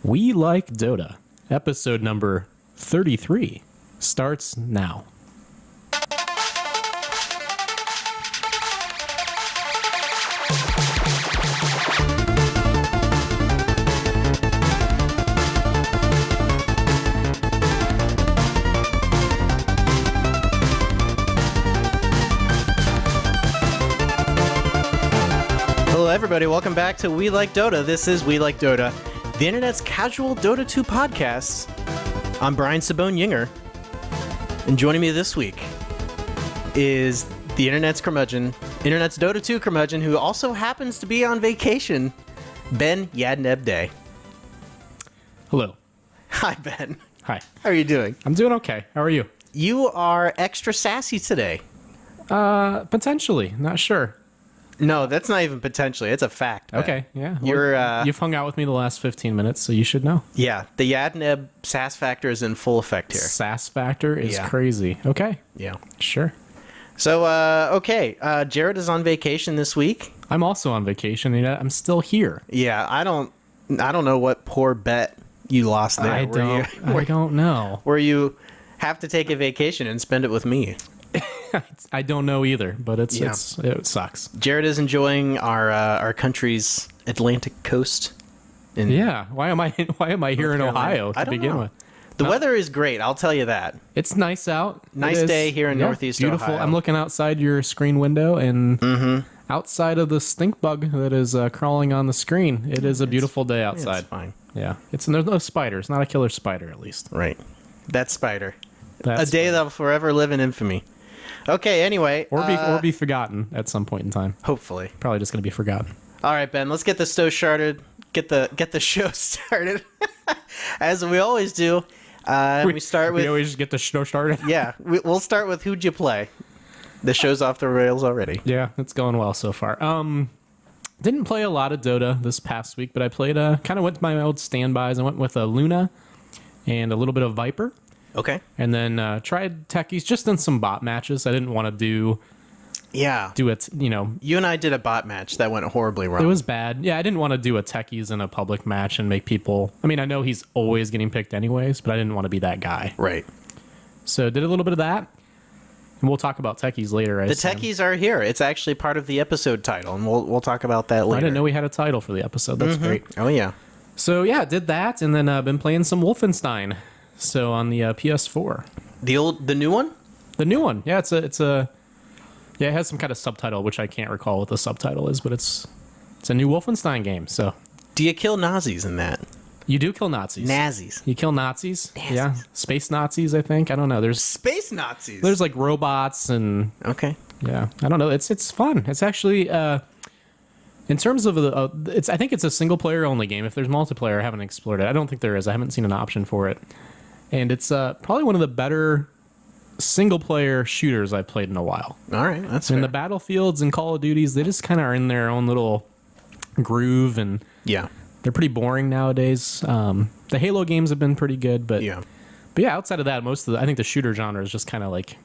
We Like Dota, episode number 33, starts now. Hello everybody, welcome back to We Like Dota. This is We Like Dota, the internet's casual Dota 2 podcast. I'm Brian Sabone-Yinger, and joining me this week is the internet's Dota 2 curmudgeon, who also happens to be on vacation, Ben Yadneb Day. Hello. Hi, Ben. Hi. How are you doing? I'm doing okay. How are you? You are extra sassy today. Potentially. Not sure. No, that's not even potentially. It's a fact, Ben. Okay, yeah. You've hung out with me the last 15 minutes, so you should know. Yeah, the Yadneb sass factor is in full effect here. Sass factor is crazy. Okay. Yeah. Sure. So, Jared is on vacation this week. I'm also on vacation, and I'm still here. Yeah, I don't know what poor bet you lost there. I don't know. Where you have to take a vacation and spend it with me. I don't know either, but it sucks. Jared is enjoying our country's Atlantic coast. Why am I here in Ohio to begin with? The weather is great, I'll tell you that. It's nice out. Nice day here in Northeast beautiful. Ohio. I'm looking outside your screen window, and outside of the stink bug that is crawling on the screen, it is a beautiful day outside. It's fine. Yeah, there's no spiders. Not a killer spider, at least. Right. That spider. A day that'll forever live in infamy. Okay, anyway. Or be forgotten at some point in time. Hopefully. Probably just going to be forgotten. All right, Ben, let's get the show started. Get the show started. As we always do. We always just get the show started. Yeah, we'll start with who'd you play. The show's off the rails already. Yeah, it's going well so far. Didn't play a lot of Dota this past week, but I played kind of went to my old standbys. I went with a Luna and a little bit of Viper. Okay. And then tried Techies, just in some bot matches. I didn't want to do it, You and I did a bot match that went horribly wrong. It was bad. Yeah, I didn't want to do a Techies in a public match and make people... I mean, I know he's always getting picked anyways, but I didn't want to be that guy. Right. So did a little bit of that. And we'll talk about Techies later. The Techies are here. It's actually part of the episode title, and we'll talk about that later. I didn't know we had a title for the episode. That's great. Oh, yeah. So, did that, and then been playing some Wolfenstein. So on the PS4. The new one? The new one. Yeah, it has some kind of subtitle, which I can't recall what the subtitle is, but it's a new Wolfenstein game. So, do you kill Nazis in that? You do kill Nazis. Nazis. You kill Nazis? Nazis. Yeah. Space Nazis, I think. I don't know. There's space Nazis. There's like robots and okay. Yeah. I don't know. It's fun. It's actually in terms of I think it's a single player only game. If there's multiplayer, I haven't explored it. I don't think there is. I haven't seen an option for it. And it's probably one of the better single-player shooters I've played in a while. All right, that's fair. And the Battlefields and Call of Duties, they just kind of are in their own little groove, and they're pretty boring nowadays. The Halo games have been pretty good, but outside of that, I think the shooter genre is just kind of like,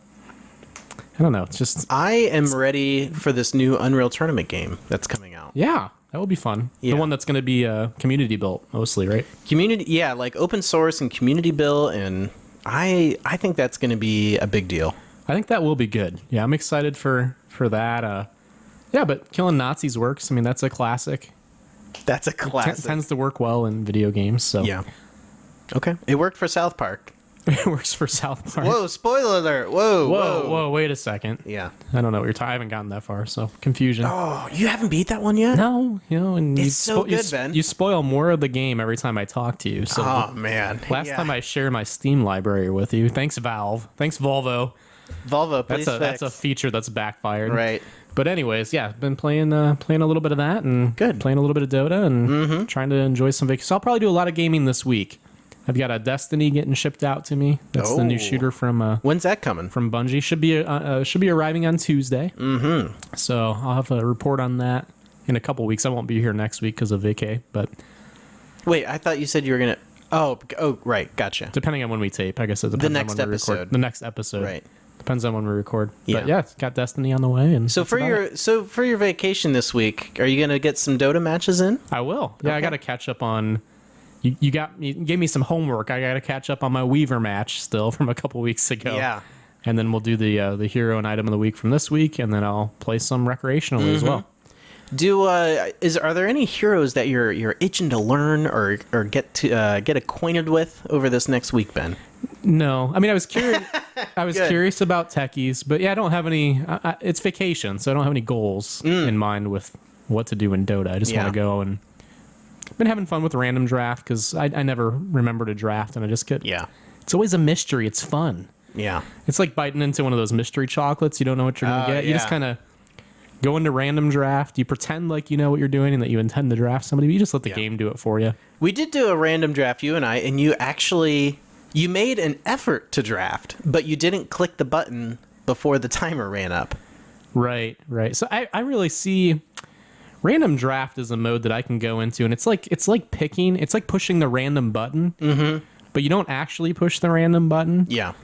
I don't know. It's just I am ready for this new Unreal Tournament game that's coming out. Yeah. That will be fun. Yeah. The one that's going to be community built mostly, right? Community, like open source and community built, and I think that's going to be a big deal. I think that will be good. Yeah, I'm excited for that. But killing Nazis works. I mean, that's a classic. That's a classic. It tends to work well in video games. So yeah. Okay. It worked for South Park. It works for South Park. Whoa, spoiler alert. Whoa, wait a second. Yeah. I don't know what you're talking. I haven't gotten that far, so confusion. Oh, you haven't beat that one yet? No, and it's so good, Ben. You spoil more of the game every time I talk to you. So man. Last time I shared my Steam library with you. Thanks, Valve. Thanks, Volvo. Volvo, please that's a feature that's backfired. Right. But anyways, been playing a little bit of that, and playing a little bit of Dota, and trying to enjoy some vacation. So I'll probably do a lot of gaming this week. I've got a Destiny getting shipped out to me. That's the new shooter from... When's that coming? From Bungie. Should be arriving on Tuesday. Mm-hmm. So I'll have a report on that in a couple weeks. I won't be here next week because of vacay, but... Wait, I thought you said you were going to... Oh, right. Gotcha. Depending on when we tape. I guess it depends on when we record. The next episode. Right. Depends on when we record. Yeah. But got Destiny on the way. And so for your vacation this week, are you going to get some Dota matches in? I will. Yeah, okay. I got to catch up on you gave me some homework. I got to catch up on my Weaver match still from a couple weeks ago. Yeah. And then we'll do the hero and item of the week from this week, and then I'll play some recreationally as well. Are there any heroes that you're itching to learn or get acquainted with over this next week, Ben? No, I mean I was curious. I was curious about Techies, but yeah, I don't have any. It's vacation, so I don't have any goals in mind with what to do in Dota. I just want to go and been having fun with random draft because I never remember to draft, and I just get It's always a mystery. It's fun. Yeah, it's like biting into one of those mystery chocolates. You don't know what you're gonna get. You just kind of go into random draft. You pretend like you know what you're doing and that you intend to draft somebody, but you just let the game do it for you. We did do a random draft, you and I, and you made an effort to draft, but you didn't click the button before the timer ran up. Right. So I really see random draft as a mode that I can go into, and it's like picking. It's like pushing the random button, but you don't actually push the random button. Yeah.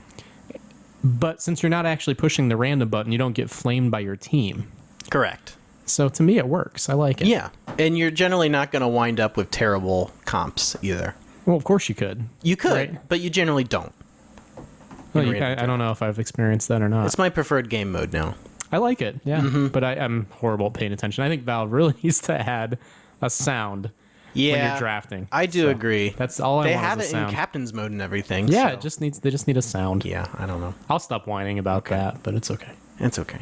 But since you're not actually pushing the random button, you don't get flamed by your team. Correct. So to me, it works. I like it. Yeah. And you're generally not going to wind up with terrible comps either. Well, of course you could. You could, but you generally don't. Well, I don't know if I've experienced that or not. It's my preferred game mode now. I like it, yeah. But I'm horrible at paying attention. I think Valve really needs to add a sound when you're drafting. I do agree. That's all I want. They have is a it sound. in captain's mode and everything. Yeah, so. they just need a sound. Yeah, I don't know. I'll stop whining about that, but it's okay. It's okay.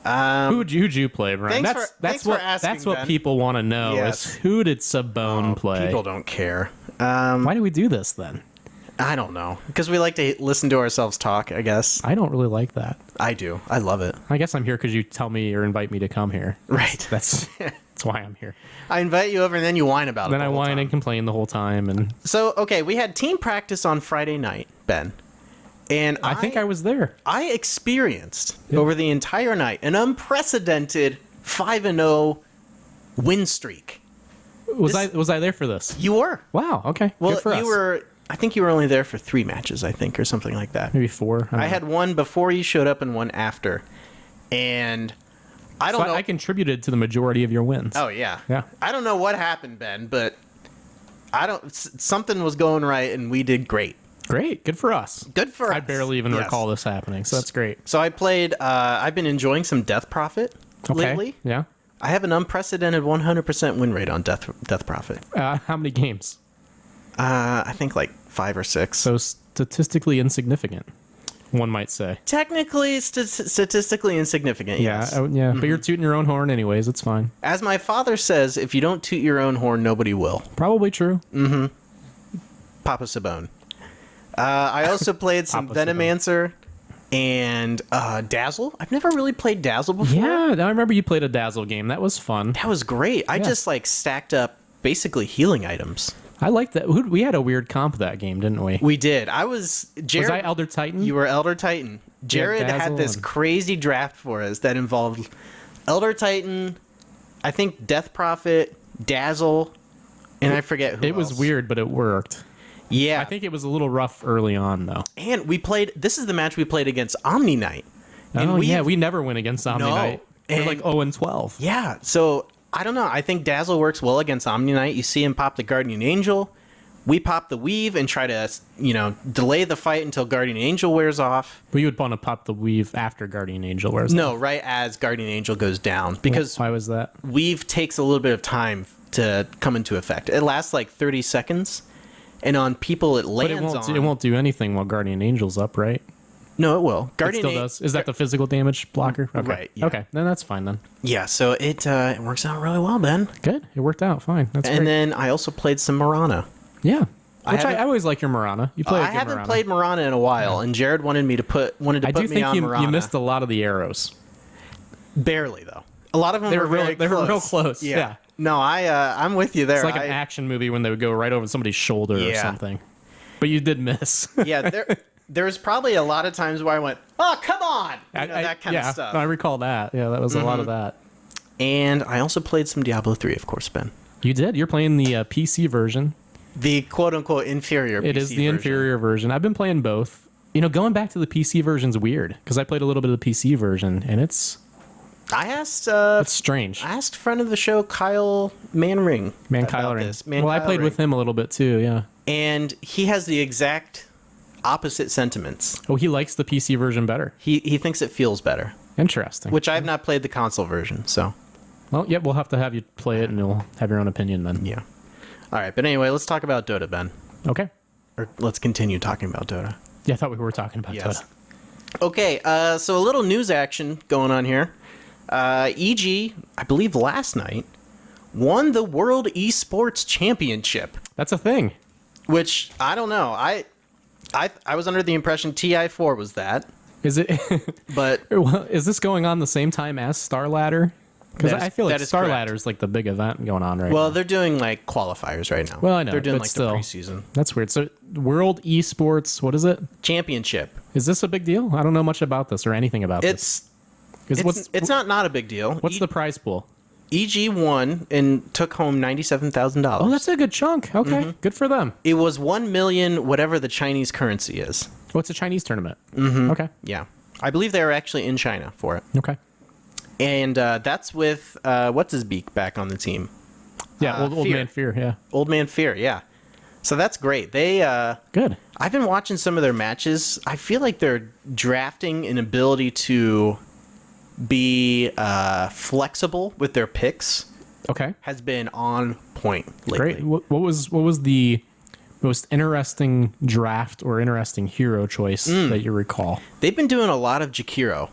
Who'd you play, Brian? Thanks for asking, that's what Ben. people want to know is who did Sabone play? People don't care. Why do we do this then? I don't know. Because we like to listen to ourselves talk, I guess. I don't really like that. I do. I love it. I guess I'm here because you tell me or invite me to come here. Right. That's why I'm here. I invite you over and then you whine about it. Then I whine and complain the whole time. And so, okay, we had team practice on Friday night, Ben. And I think I was there. I experienced over the entire night an unprecedented 5-0 win streak. Was I there for this? You were. Wow. Okay. Well, good for us. were. I think you were only there for 3 matches, I think, or something like that. Maybe 4. I had one before you showed up and one after. And I don't know. I contributed to the majority of your wins. Oh, yeah. Yeah. I don't know what happened, Ben, but something was going right and we did great. Great. Good for us. Good for us. I barely even recall this happening, so that's great. So I played, I've been enjoying some Death Prophet lately. Yeah. I have an unprecedented 100% win rate on Death Prophet. How many games? I think like 5 or 6. So statistically insignificant, one might say. Technically, statistically insignificant, yes. Yeah, but you're tooting your own horn anyways. It's fine. As my father says, if you don't toot your own horn, nobody will. Probably true. Papa Sabone. I also played some Venomancer and Dazzle. I've never really played Dazzle before. Yeah, I remember you played a Dazzle game. That was fun. That was great. I just like stacked up basically healing items. I like that. We had a weird comp that game, didn't we? We did. Jared, was I Elder Titan? You were Elder Titan. Jared had this crazy draft for us that involved Elder Titan, I think Death Prophet, Dazzle, and I forget who else. It was weird, but it worked. Yeah. I think it was a little rough early on, though. And this is the match we played against Omni Knight. And we never win against Omni Knight. We're like 0-12. Yeah, so I don't know. I think Dazzle works well against Omni Knight. You see him pop the Guardian Angel. We pop the Weave and try to, delay the fight until Guardian Angel wears off. But you would want to pop the Weave after Guardian Angel wears off. No, right as Guardian Angel goes down. Because why was that? Weave takes a little bit of time to come into effect. It lasts like 30 seconds. And on people it lands on. It won't do anything while Guardian Angel's up, right? No, it will. Guardian still does. Is that the physical damage blocker? Okay. Right. Yeah. Okay. Then that's fine then. Yeah. So it works out really well, Ben. Good. It worked out fine. That's great. And then I also played some Marana. Yeah. I always like your Marana. You play. I haven't played Marana in a while, and Jared wanted me to put me on Marana. I do think you missed a lot of the arrows. Barely though. A lot of them were real close. Yeah. No, I'm with you there. It's like an action movie when they would go right over somebody's shoulder or something. But you did miss. Yeah, there was probably a lot of times where I went, "Oh, come on!" That kind of stuff. I recall that. Yeah, that was a lot of that. And I also played some Diablo 3, of course, Ben. You did. You're playing the PC version. The quote-unquote inferior PC It is the inferior version. I've been playing both. Going back to the PC version's weird, because I played a little bit of the PC version, and it's I asked. It's strange. I asked friend of the show Kyle Manring. Kyler. This. Well, I played with him a little bit too. Yeah. And he has the exact opposite sentiments. Oh, he likes the PC version better. He thinks it feels better. Interesting. Which I have not played the console version, so. Well, yeah, we'll have to have you play it, and you'll have your own opinion then. Yeah. All right, but anyway, let's talk about Dota, Ben. Okay. Or let's continue talking about Dota. Yeah, I thought we were talking about Dota. Okay, so a little news action going on here. EG, I believe last night, won the World Esports Championship. That's a thing. Which, I don't know. I was under the impression TI4 was that. Is it? But is this going on the same time as Star Ladder? Because I feel like Star Ladder is like the big event going on right now. Well, they're doing like qualifiers right now. Well, I know. They're doing but like still, the preseason. That's weird. So, World Esports, what is it? Championship. Is this a big deal? I don't know much about this or anything about this. It's not a big deal. What's the prize pool? EG won and took home $97,000. Oh, that's a good chunk. Okay, good for them. It was 1 million, whatever the Chinese currency is. What's a Chinese tournament? Mm-hmm. Okay. Yeah, I believe they were actually in China for it. Okay. And that's with what's his beak back on the team. Yeah, old man Fear. Yeah. Old man Fear. Yeah. So that's great. They good. I've been watching some of their matches. I feel like their drafting and ability to be flexible with their picks Okay. has been on point lately. Great. What was the most interesting draft or interesting hero choice that you recall? They've been doing a lot of Jakiro.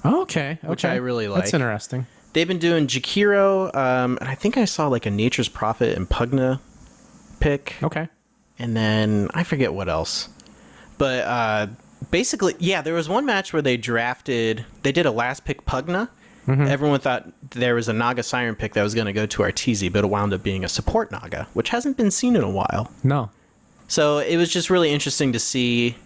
Oh, okay. Which I really like. That's interesting. They've been doing Jakiro, and I think I saw like a Nature's Prophet and Pugna pick. Okay. And then I forget what else. But basically, yeah, there was one match where they did a last pick Pugna. Mm-hmm. Everyone thought there was a Naga Siren pick that was going to go to Arteezy, but it wound up being a support Naga, which hasn't been seen in a while. No. So it was just really interesting to see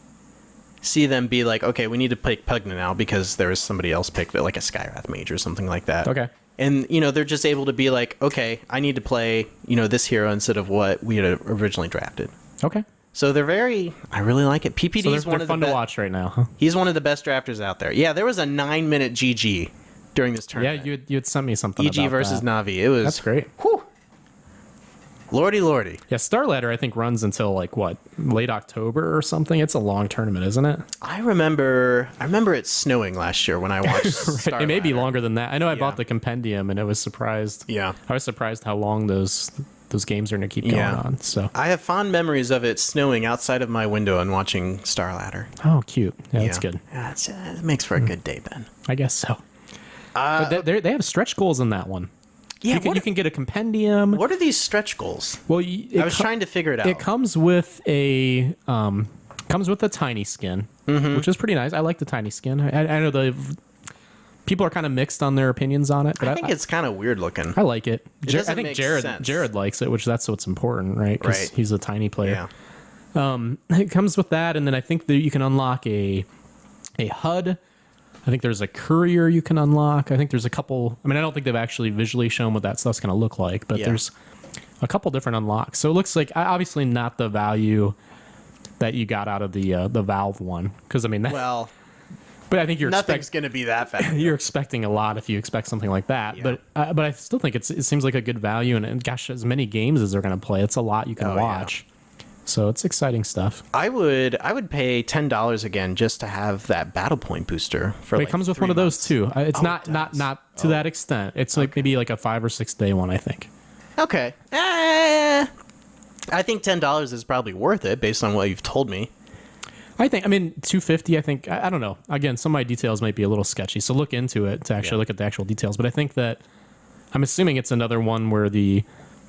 them be like, okay, we need to pick Pugna now because there was somebody else picked, like a Skyrath Mage or something like that. Okay. And, they're just able to be like, okay, I need to play, this hero instead of what we had originally drafted. Okay. So I really like it. PPD is they're fun to watch right now. Huh? He's one of the best drafters out there. Yeah, there was a 9-minute GG during this tournament. Yeah, you had sent me something EG about versus that. Navi. It was... That's great. Whew. Lordy. Yeah, Star Ladder I think runs until like what, late October or something. It's a long tournament, isn't it? I remember it snowing last year when I watched Right. Star It may be Ladder. longer than that. I know I bought the compendium and I was surprised. Yeah. I was surprised how long those games are going to keep going on. So I have fond memories of it snowing outside of my window and watching Star Ladder. Oh, cute. Yeah, that's good. Yeah, it makes for a good day, Ben. I guess so. But they have stretch goals in that one. Yeah, you can get a compendium. What are these stretch goals? Well, I was trying to figure it out. It comes with a tiny skin, which is pretty nice. I like the tiny skin. I know people are kind of mixed on their opinions on it, but I think it's kind of weird looking. I like it. Doesn't I think make Jared sense. Jared likes it, which that's what's important, right? Because he's a tiny player. Yeah. It comes with that, and then I think that you can unlock a HUD. I think there's a courier you can unlock. I think there's a couple. I mean, I don't think they've actually visually shown what that stuff's going to look like, but there's a couple different unlocks. So it looks like obviously not the value that you got out of the Valve one, because I mean, but I think nothing's going to be that fast. You're expecting a lot if you expect something like that. Yeah. But I still think it seems like a good value, and gosh, as many games as they're going to play, it's a lot you can watch. So it's exciting stuff. I would pay $10 again just to have that battle point booster for. But it comes with 3 one of those months. too. It's not to that extent. It's like maybe like a 5 or 6 day one, I think. Okay. I think $10 is probably worth it based on what you've told me. I mean, $250. I think I don't know. Again, some of my details might be a little sketchy, so look into it to actually look at the actual details. But I think that I'm assuming it's another one where the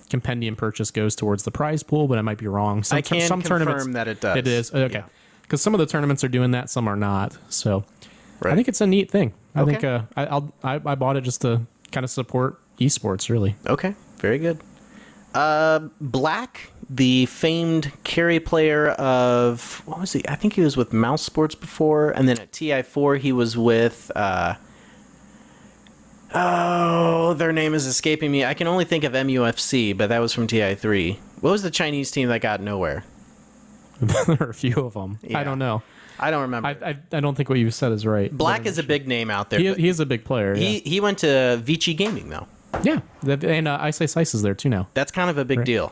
compendium purchase goes towards the prize pool, but I might be wrong. I can confirm that it does. It is okay, because some of the tournaments are doing that, some are not. So Right. I think it's a neat thing. I Okay. think I bought it just to kind of support esports, really. Okay, very good. Black, the famed carry player of, what was he? I think he was with Mouse Sports before, and then at TI4 he was with, their name is escaping me. I can only think of MUFC, but that was from TI3. What was the Chinese team that got nowhere? There are a few of them. Yeah. I don't know. I don't remember. I don't think what you said is right. Black is a big name out there. He is a big player. He went to Vici Gaming, though. Yeah. And Ice Ice Ice is there, too, now. That's kind of a big deal.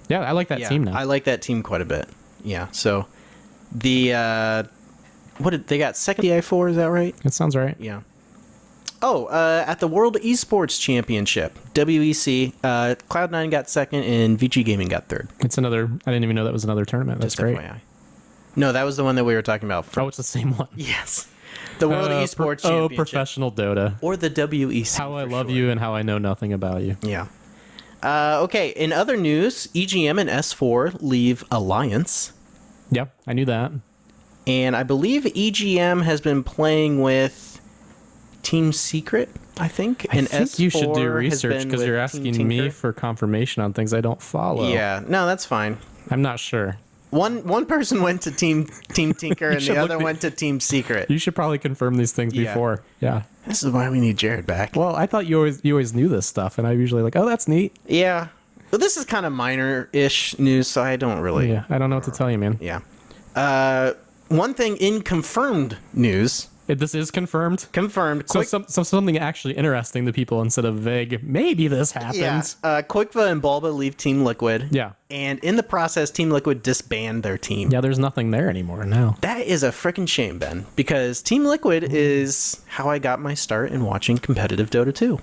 Yeah, I like that team now. I like that team quite a bit. Yeah, so the... they got second TI4, is that right? That sounds right. Yeah. Oh, at the World Esports Championship, WEC, Cloud9 got second and Vici Gaming got third. It's another... I didn't even know that was another tournament. That's Just great. FYI. No, that was the one that we were talking about first. Oh, it's the same one. Yes. The World Esports Championship. Oh, professional Dota. Or the WEC. How I love you and how I know nothing about you. Yeah. Okay, in other news, EGM and S4 leave Alliance. Yep, I knew that. And I believe EGM has been playing with Team Secret, I think. I and think S4 you should do has research been because with you're Team asking me Tinker. for confirmation on things I don't follow. Yeah, no, that's fine. I'm not sure. One person went to Team Tinker and should the look other went to Team Secret. You should probably confirm these things Yeah. before. Yeah. This is why we need Jared back. Well, I thought you always knew this stuff, and I usually like, oh, that's neat. Yeah. But this is kind of minor-ish news, so I don't really... Yeah, I don't know what to tell you, man. Yeah. One thing in confirmed news... This is confirmed. Confirmed. So something actually interesting to people instead of vague. Maybe this happens. Yeah. Quickva and Bulba leave Team Liquid. Yeah. And in the process, Team Liquid disband their team. Yeah, there's nothing there anymore now. That is a freaking shame, Ben, because Team Liquid is how I got my start in watching competitive Dota 2.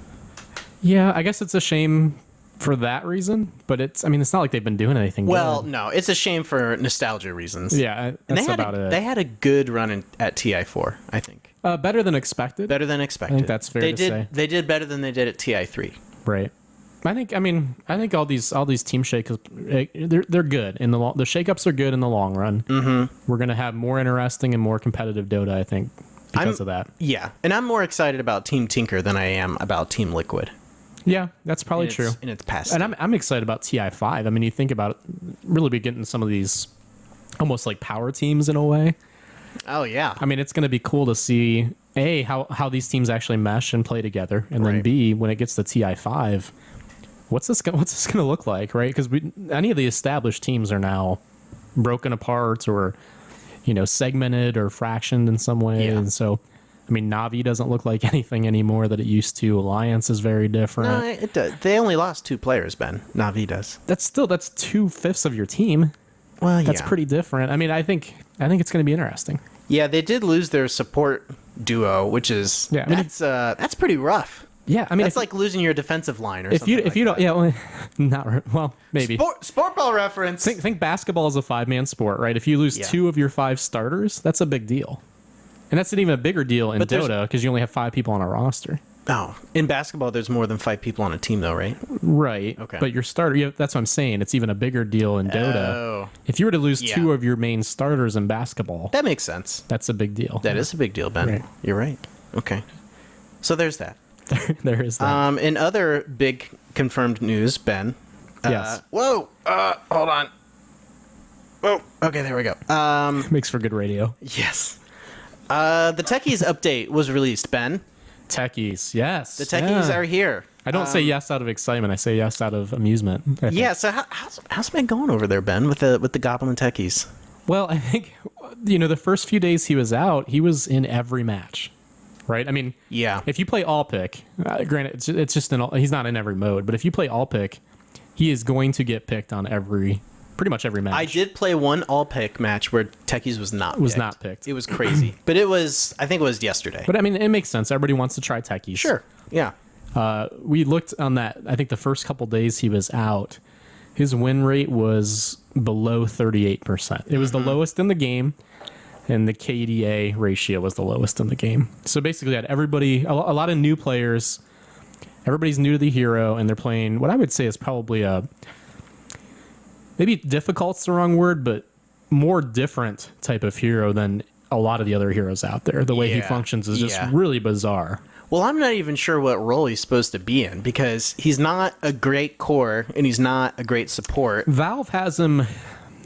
Yeah, I guess it's a shame for that reason, but it's not like they've been doing anything Well, good. no, it's a shame for nostalgia reasons. Yeah, And that's about it. They had a good run at TI4, I think. Better than expected. Better than expected. I think that's fair to say. They did better than they did at TI3. Right. I think all these team shakeups, they're good in the long. The shakeups are good in the long run. Mm-hmm. We're gonna have more interesting and more competitive Dota, I think, because of that. Yeah, and I'm more excited about Team Tinker than I am about Team Liquid. Yeah, that's probably true. In its past, and I'm excited about TI5. I mean, you think about it, really be getting some of these almost like power teams in a way. Oh yeah. I mean, it's going to be cool to see A, how these teams actually mesh and play together, and then Right. B, when it gets to TI5, what's this going to look like, right? Because any of the established teams are now broken apart or segmented or fractioned in some way, Yeah. and so. I mean, Navi doesn't look like anything anymore that it used to. Alliance is very different. No, it does. They only lost 2 players, Ben. Navi does. That's 2/5 of your team. Well, That's pretty different. I mean, I think it's going to be interesting. Yeah, they did lose their support duo, which is that's pretty rough. Yeah, I mean, That's like losing your defensive line or if something. you don't, yeah, well, maybe. Sport ball reference. Think basketball is a 5-man sport, right? If you lose 2 of your 5 starters, that's a big deal. And that's an even a bigger deal in Dota because you only have 5 people on a roster. Oh, in basketball, there's more than 5 people on a team, though, right? Right. Okay. But your starter, that's what I'm saying. It's even a bigger deal in Dota. Oh. If you were to lose Yeah. 2 of your main starters in basketball, That makes sense. that's a big deal. That is a big deal, Ben. Right. You're right. Okay. So there's that. There is that. In other big confirmed news, Ben. Yes. Whoa. Hold on. Whoa. Okay, there we go. Makes for good radio. Yes. The Techies update was released, Ben. Techies, yes. The Techies Yeah. are here. I don't say yes out of excitement. I say yes out of amusement. I think. Yeah. So how's it been going over there, Ben, with the Goblin Techies? Well, I think the first few days he was out, he was in every match, right? I mean, Yeah. if you play all pick, granted, it's just he's not in every mode, but if you play all pick, he is going to get picked on pretty much every match. I did play one all pick match where Techies was not picked. It was crazy, but I think it was yesterday. But I mean, it makes sense. Everybody wants to try Techies. Sure. Yeah. We looked on that. I think the first couple days he was out, his win rate was below 38%. It was the lowest in the game, and the KDA ratio was the lowest in the game. So basically, had everybody, a lot of new players. Everybody's new to the hero, and they're playing what I would say is probably maybe difficult's the wrong word, but more different type of hero than a lot of the other heroes out there. The way he Yeah. functions is just Yeah. really bizarre. Well, I'm not even sure what role he's supposed to be in because he's not a great core and he's not a great support. Valve has him.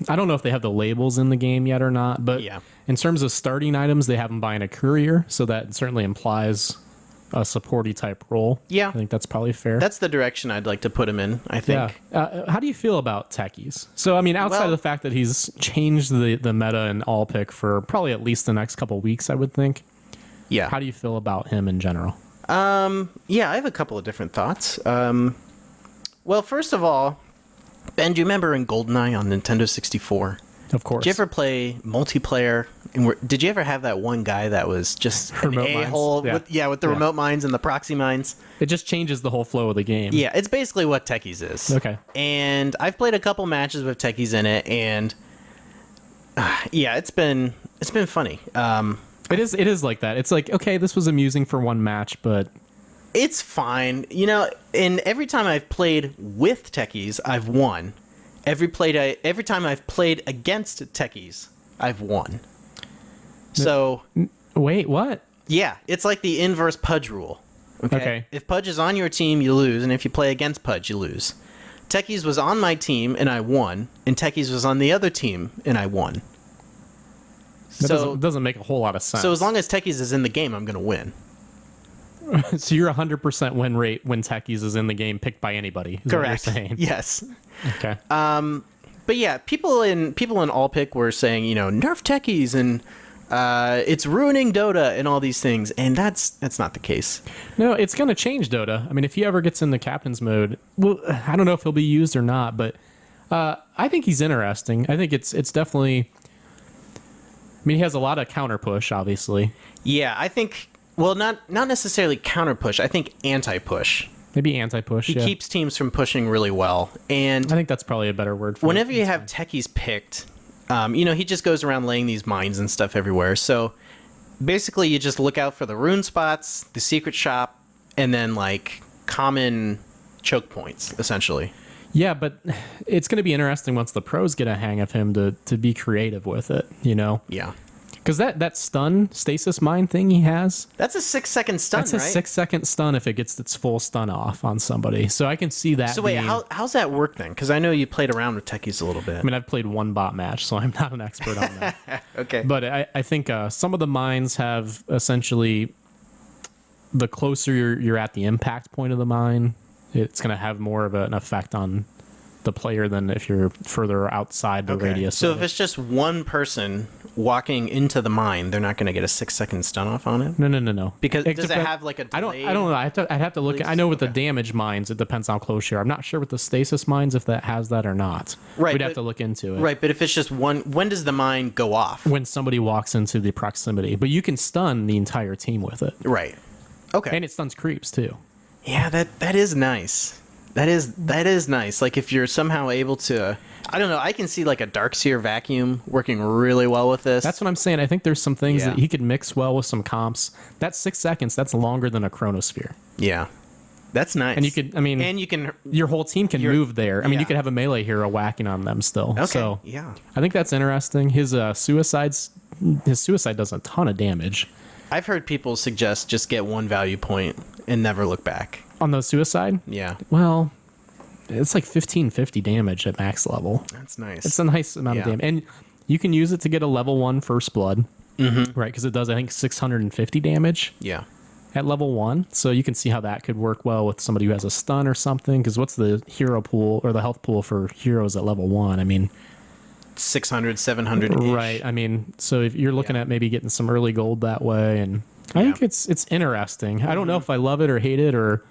I don't know if they have the labels in the game yet or not, but Yeah. in terms of starting items, they have him buying a courier, so that certainly implies a supporty type role. Yeah. I think that's probably fair. That's the direction I'd like to put him in, I think. Yeah. How do you feel about Techies? So, I mean, outside of the fact that he's changed the meta in all pick for probably at least the next couple weeks, I would think. Yeah. How do you feel about him in general? Yeah, I have a couple of different thoughts. Well, first of all, Ben, do you remember in GoldenEye on Nintendo 64? Of course. Did you ever play multiplayer? And did you ever have that one guy that was just an Remote mines? a-hole Yeah. with the remote mines and the proxy mines? It just changes the whole flow of the game. Yeah, it's basically what Techies is. Okay. And I've played a couple matches with Techies in it, and yeah, it's been funny. It is like that. It's like, okay, this was amusing for one match, but It's fine. You know, and every time I've played with Techies, I've won. Every time I've played against Techies, I've won. So, wait, what? yeah, it's like the inverse Pudge rule. Okay. If Pudge is on your team, you lose, and if you play against Pudge, you lose. Techies was on my team, and I won, and Techies was on the other team, and I won. That doesn't make a whole lot of sense. So as long as Techies is in the game, I'm going to win. So you're 100% win rate when Techies is in the game picked by anybody. Is Correct. What you're saying. Yes. Okay. But yeah, people in all pick were saying, you know, nerf Techies and it's ruining Dota and all these things, and that's not the case. No, it's going to change Dota. I mean, if he ever gets in the captain's mode, well, I don't know if he'll be used or not, but I think he's interesting. I think it's definitely. I mean, he has a lot of counter push, obviously. Yeah, I think. Well, not necessarily counter push. I think anti push. Maybe anti-push. He keeps teams from pushing really well, and I think that's probably a better word for whenever it. you have Techies picked, you know, he just goes around laying these mines and stuff everywhere. So basically, you just look out for the rune spots, the secret shop, and then like common choke points, essentially. Yeah, but it's going to be interesting once the pros get a hang of him to be creative with it, you know? Yeah. Because that stun stasis mine thing he has, That's a 6-second stun, that's right? a 6-second stun if it gets its full stun off on somebody. So I can see that. So wait, being, how's that work then? Because I know you played around with Techies a little bit. I mean, I've played one bot match, so I'm not an expert on that. Okay. But I think some of the mines have essentially the closer you're at the impact point of the mine, it's going to have more of an effect on the player than if you're further outside the radius. So of if it. it's just one person walking into the mine, they're not going to get a 6-second stun off on it? No. Because does it depends- have like a I delayed... don't know. I'd have to look. I know with the damage mines, it depends how close you are. I'm not sure with the stasis mines if that has that or not. Right, We'd have but- to look into it. Right, but if it's just one, when does the mine go off? When somebody walks into the proximity, but you can stun the entire team with it, Right. Okay. and it stuns creeps too. Yeah, that is nice. That is nice. Like if you're somehow able to, I don't know, I can see like a Darkseer vacuum working really well with this. That's what I'm saying. I think there's some things Yeah. that he could mix well with some comps. That's 6 seconds. That's longer than a chronosphere. Yeah. That's nice. And you could, I mean, and you can your whole team can move there. I mean, yeah. you could have a melee hero whacking on them still. Okay. So Yeah. I think that's interesting. His suicide does a ton of damage. I've heard people suggest just get one value point and never look back. On the suicide? Yeah. Well, it's like 1550 damage at max level. That's nice. It's a nice amount of Yeah. damage. And you can use it to get a level 1 first blood. Mm-hmm. Right, because it does, I think, 650 damage Yeah. at level 1. So you can see how that could work well with somebody who has a stun or something. Because what's the hero pool or the health pool for heroes at level 1? I mean, 600, 700 -ish. right. I mean, so if you're looking at maybe getting some early gold that way, and I think it's interesting. I don't know if I love it or hate it or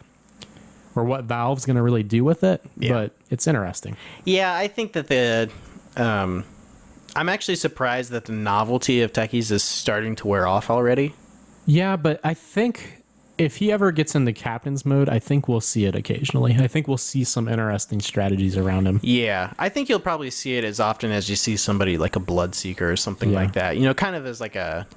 what Valve's going to really do with it, but it's interesting. Yeah, I think that I'm actually surprised that the novelty of Techies is starting to wear off already. Yeah, but I think if he ever gets into captain's mode, I think we'll see it occasionally. I think we'll see some interesting strategies around him. Yeah, I think you'll probably see it as often as you see somebody like a Bloodseeker or something like that. You know, kind of as like a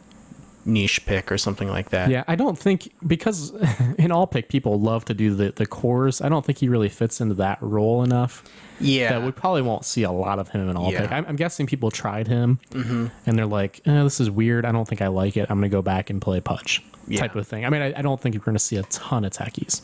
niche pick or something like that. Yeah, I don't think, because in all pick, people love to do the cores. I don't think he really fits into that role enough. Yeah. That we probably won't see a lot of him in all Yeah. pick. I'm guessing people tried him and they're like, this is weird. I don't think I like it. I'm going to go back and play Pudge type of thing. I mean, I don't think you're going to see a ton of Techies.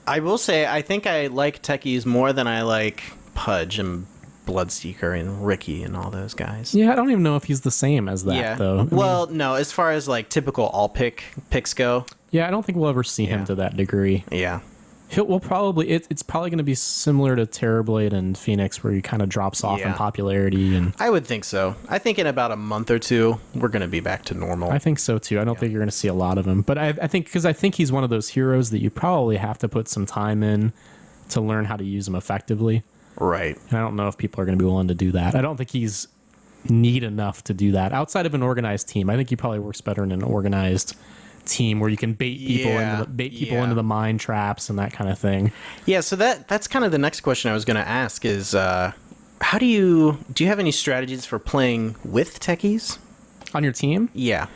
I will say, I think I like Techies more than I like Pudge and Bloodseeker and Ricky and all those guys. Yeah, I don't even know if he's the same as that, though. Well, no, as far as like typical all picks go, Yeah, I don't think we'll ever see him to that degree. Yeah. It's probably going to be similar to Terrorblade and Phoenix, where he kind of drops off in popularity. And I would think so. I think in about a month or two, we're going to be back to normal. I think so too. I don't think you're going to see a lot of him, but I think he's one of those heroes that you probably have to put some time in to learn how to use him effectively. Right. And I don't know if people are going to be willing to do that. I don't think he's neat enough to do that outside of an organized team. I think he probably works better in an organized team where you can bait people into the mine traps and that kind of thing. Yeah, so that's kind of the next question I was going to ask is how do you have any strategies for playing with techies on your team? Yeah.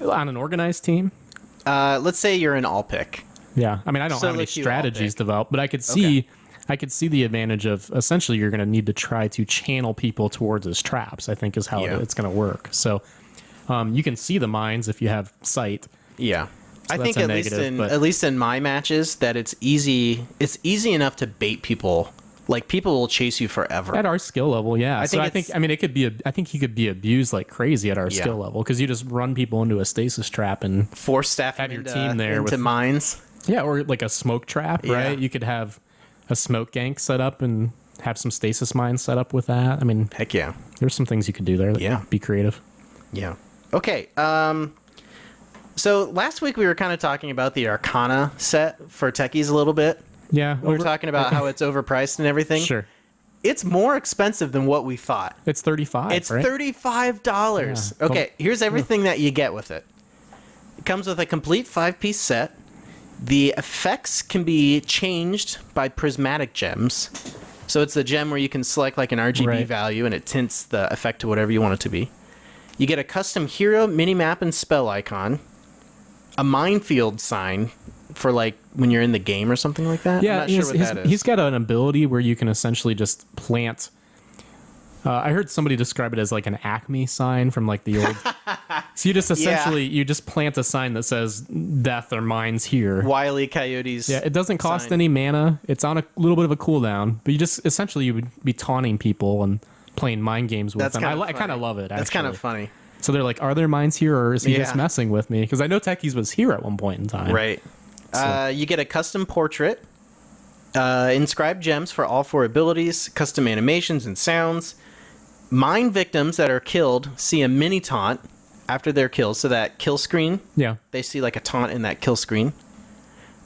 On an organized team? Let's say you're an all pick. Yeah. I mean, I don't have any strategies developed, but I could see the advantage of essentially you're going to need to try to channel people towards his traps, I think is how it's going to work. So you can see the mines if you have sight. Yeah. So I think at least in my matches that it's easy enough to bait people. Like people will chase you forever. At our skill level, yeah. I think he could be abused like crazy at our skill level because you just run people into a stasis trap and force staff have your team there into mines. Yeah, or like a smoke trap, right? You could have a smoke gank set up and have some stasis mines set up with that. I mean, heck yeah. There's some things you could do there. Be creative. Yeah. Okay. So last week we were kind of talking about the Arcana set for techies a little bit. Yeah. We were talking about how it's overpriced and everything. Sure. It's more expensive than what we thought. It's $35. It's right? $35. Yeah. Okay, here's everything that you get with it. It comes with a complete 5-piece set. The effects can be changed by prismatic gems. So it's the gem where you can select like an RGB value and it tints the effect to whatever you want it to be. You get a custom hero, minimap, and spell icon. A minefield sign for like when you're in the game or something like that. Yeah, I'm not sure what that is. He's got an ability where you can essentially just plant. I heard somebody describe it as like an Acme sign from like the old. So you just essentially you just plant a sign that says "Death" or "Mines here." Wile E. Coyote's. Yeah, it doesn't cost any mana. It's on a little bit of a cooldown, but you would be taunting people and playing mind games with them. I kind of love it. Actually. That's kind of funny. So they're like, are there mines here, or is he just messing with me? Because I know Techies was here at one point in time. Right. So. You get a custom portrait, inscribed gems for all 4 abilities, custom animations and sounds. Mine victims that are killed see a mini taunt after they're killed. So that kill screen, they see like a taunt in that kill screen.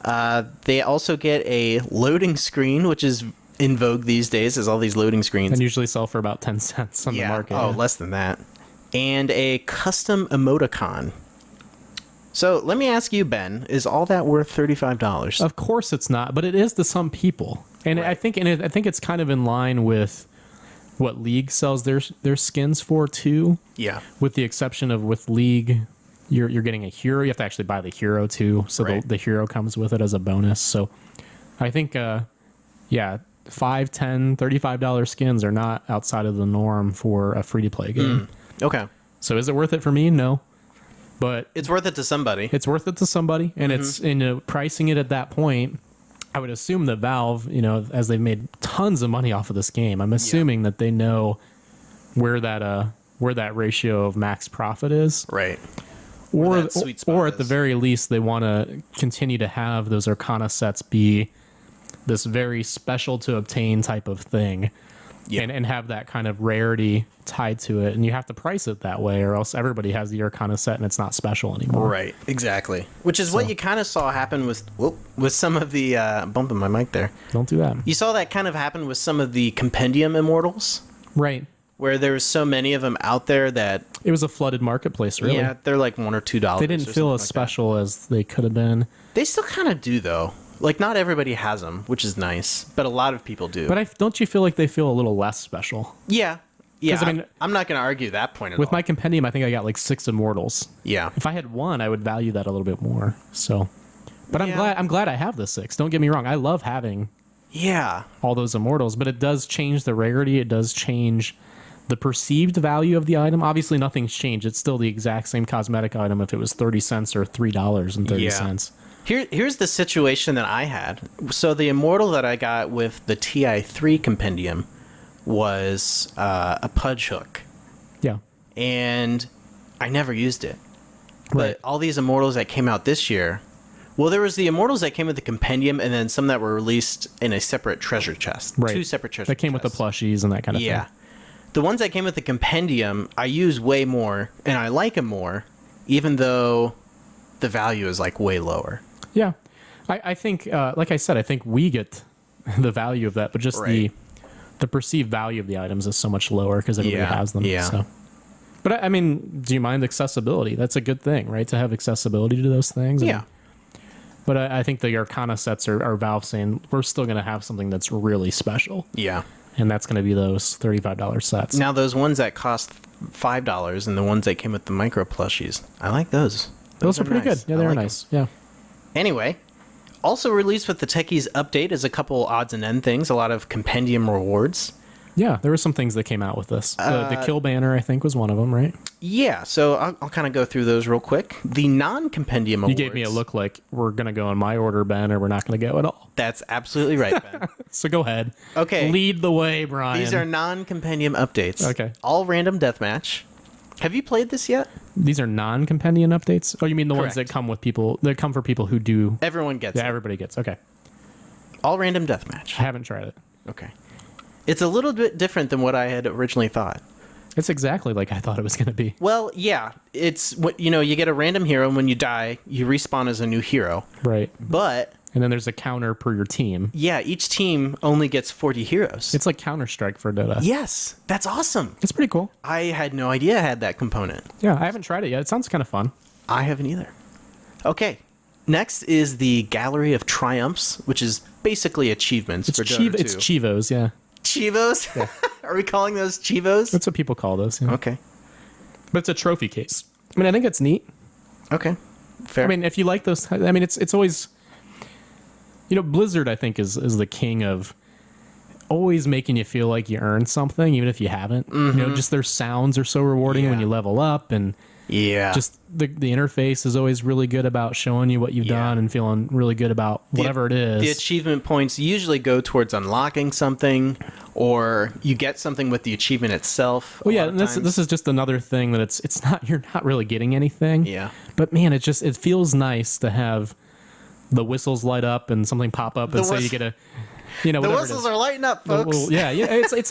They also get a loading screen, which is in vogue these days, is all these loading screens. And usually sell for about 10 cents on the market. Oh, less than that. And a custom emoticon. So let me ask you, Ben, is all that worth $35? Of course it's not, but it is to some people. And I think it's kind of in line with what League sells their skins for too. Yeah. With the exception of with League, you're getting a hero. You have to actually buy the hero too. So the hero comes with it as a bonus. So I think $5, $10, $35 skins are not outside of the norm for a free to play game. Okay. So is it worth it for me? No. But it's worth it to somebody. It's worth it to somebody, and it's pricing it at that point. I would assume that Valve, as they've made tons of money off of this game, I'm assuming that they know where that ratio of max profit is. Right. Or at the very least, they want to continue to have those Arcana sets be this very special to obtain type of thing. Yeah. And have that kind of rarity tied to it. And you have to price it that way, or else everybody has the Arcana set and it's not special anymore. Right, exactly. Which is what you kind of saw happen with some of the... bumping my mic there. Don't do that. You saw that kind of happen with some of the Compendium Immortals. Right. Where there was so many of them out there that... It was a flooded marketplace, really. Yeah, they're like $1 or $2. They didn't feel as special as they could have been. They still kind of do, though. Like, not everybody has them, which is nice, but a lot of people do. But don't you feel like they feel a little less special? Yeah. Yeah, I'm not going to argue that point at all. With my Compendium, I think I got like 6 Immortals. Yeah. If I had 1, I would value that a little bit more. So, but I'm glad I have the 6. Don't get me wrong. I love having all those Immortals, but it does change the rarity. It does change the perceived value of the item. Obviously, nothing's changed. It's still the exact same cosmetic item if it was 30 cents or $3.30. Here's the situation that I had. So the Immortal that I got with the TI3 Compendium was a Pudge Hook. Yeah. And I never used it. Right. But all these Immortals that came out this year, Well, there was the Immortals that came with the compendium, and then some that were released in a separate treasure chest. Right. 2 separate treasure That came with the chests. plushies and that kind of Yeah. thing. The ones that came with the compendium, I use way more, and I like them more, even though the value is like way lower. Yeah. I think, like I said, I think we get the value of that, but just Right. the perceived value of the items is so much lower because everybody Yeah, has them. yeah. So. But I mean, do you mind accessibility? That's a good thing, right? To have accessibility to those things. Yeah. But I think the Arcana sets are Valve saying we're still going to have something that's really special, Yeah. and that's going to be those $35 sets. Now, those ones that cost $5 and the ones that came with the micro plushies, I like those. Those are pretty nice. good. Yeah, I they are like 'em. nice. Yeah. Anyway, also released with the Techies update is a couple odds and end things, a lot of compendium rewards. Yeah, there were some things that came out with this. The kill banner, I think, was one of them, right? Yeah, so I'll kind of go through those real quick. The non-compendium awards. You gave me a look like we're going to go in my order, Ben, or we're not going to go at all. That's absolutely right, Ben. So go ahead. Okay. Lead the way, Brian. These are non-compendium updates. Okay. All random deathmatch. Have you played this yet? These are non-compendium updates? Oh, you mean the ones Correct. that come with people, that come for people who do... Everyone gets Yeah, it. everybody gets. Okay. All random deathmatch. I haven't tried it. Okay. It's a little bit different than what I had originally thought. It's exactly like I thought it was going to be. Well, yeah, it's what you get a random hero, and when you die, you respawn as a new hero. Right. But And then there's a counter per your team. yeah, each team only gets 40 heroes. It's like Counter-Strike for Dota. Yes, that's awesome. It's pretty cool. I had no idea it had that component. Yeah, I haven't tried it yet. It sounds kind of fun. I haven't either. Okay, next is the Gallery of Triumphs, which is basically achievements for Dota 2. It's Chivos, yeah. Chivos? Are we calling those Chivos? That's what people call those. Yeah. Okay. But it's a trophy case. I mean, I think it's neat. Okay. Fair. I mean, if you like those, I mean, it's always, Blizzard, I think, is the king of always making you feel like you earned something, even if you haven't. Just their sounds are so rewarding when Yeah. you level up, and yeah. just the interface is always really good about showing you what you've Yeah. done and feeling really good about whatever it is. The achievement points usually go towards unlocking something, or you get something with the achievement itself. Well, yeah, and this is just another thing that it's not, you're not really getting anything. Yeah. But man, it feels nice to have the whistles light up and something pop up and say you get a, The whatever whistles are lighting up, it is. folks. Yeah, it's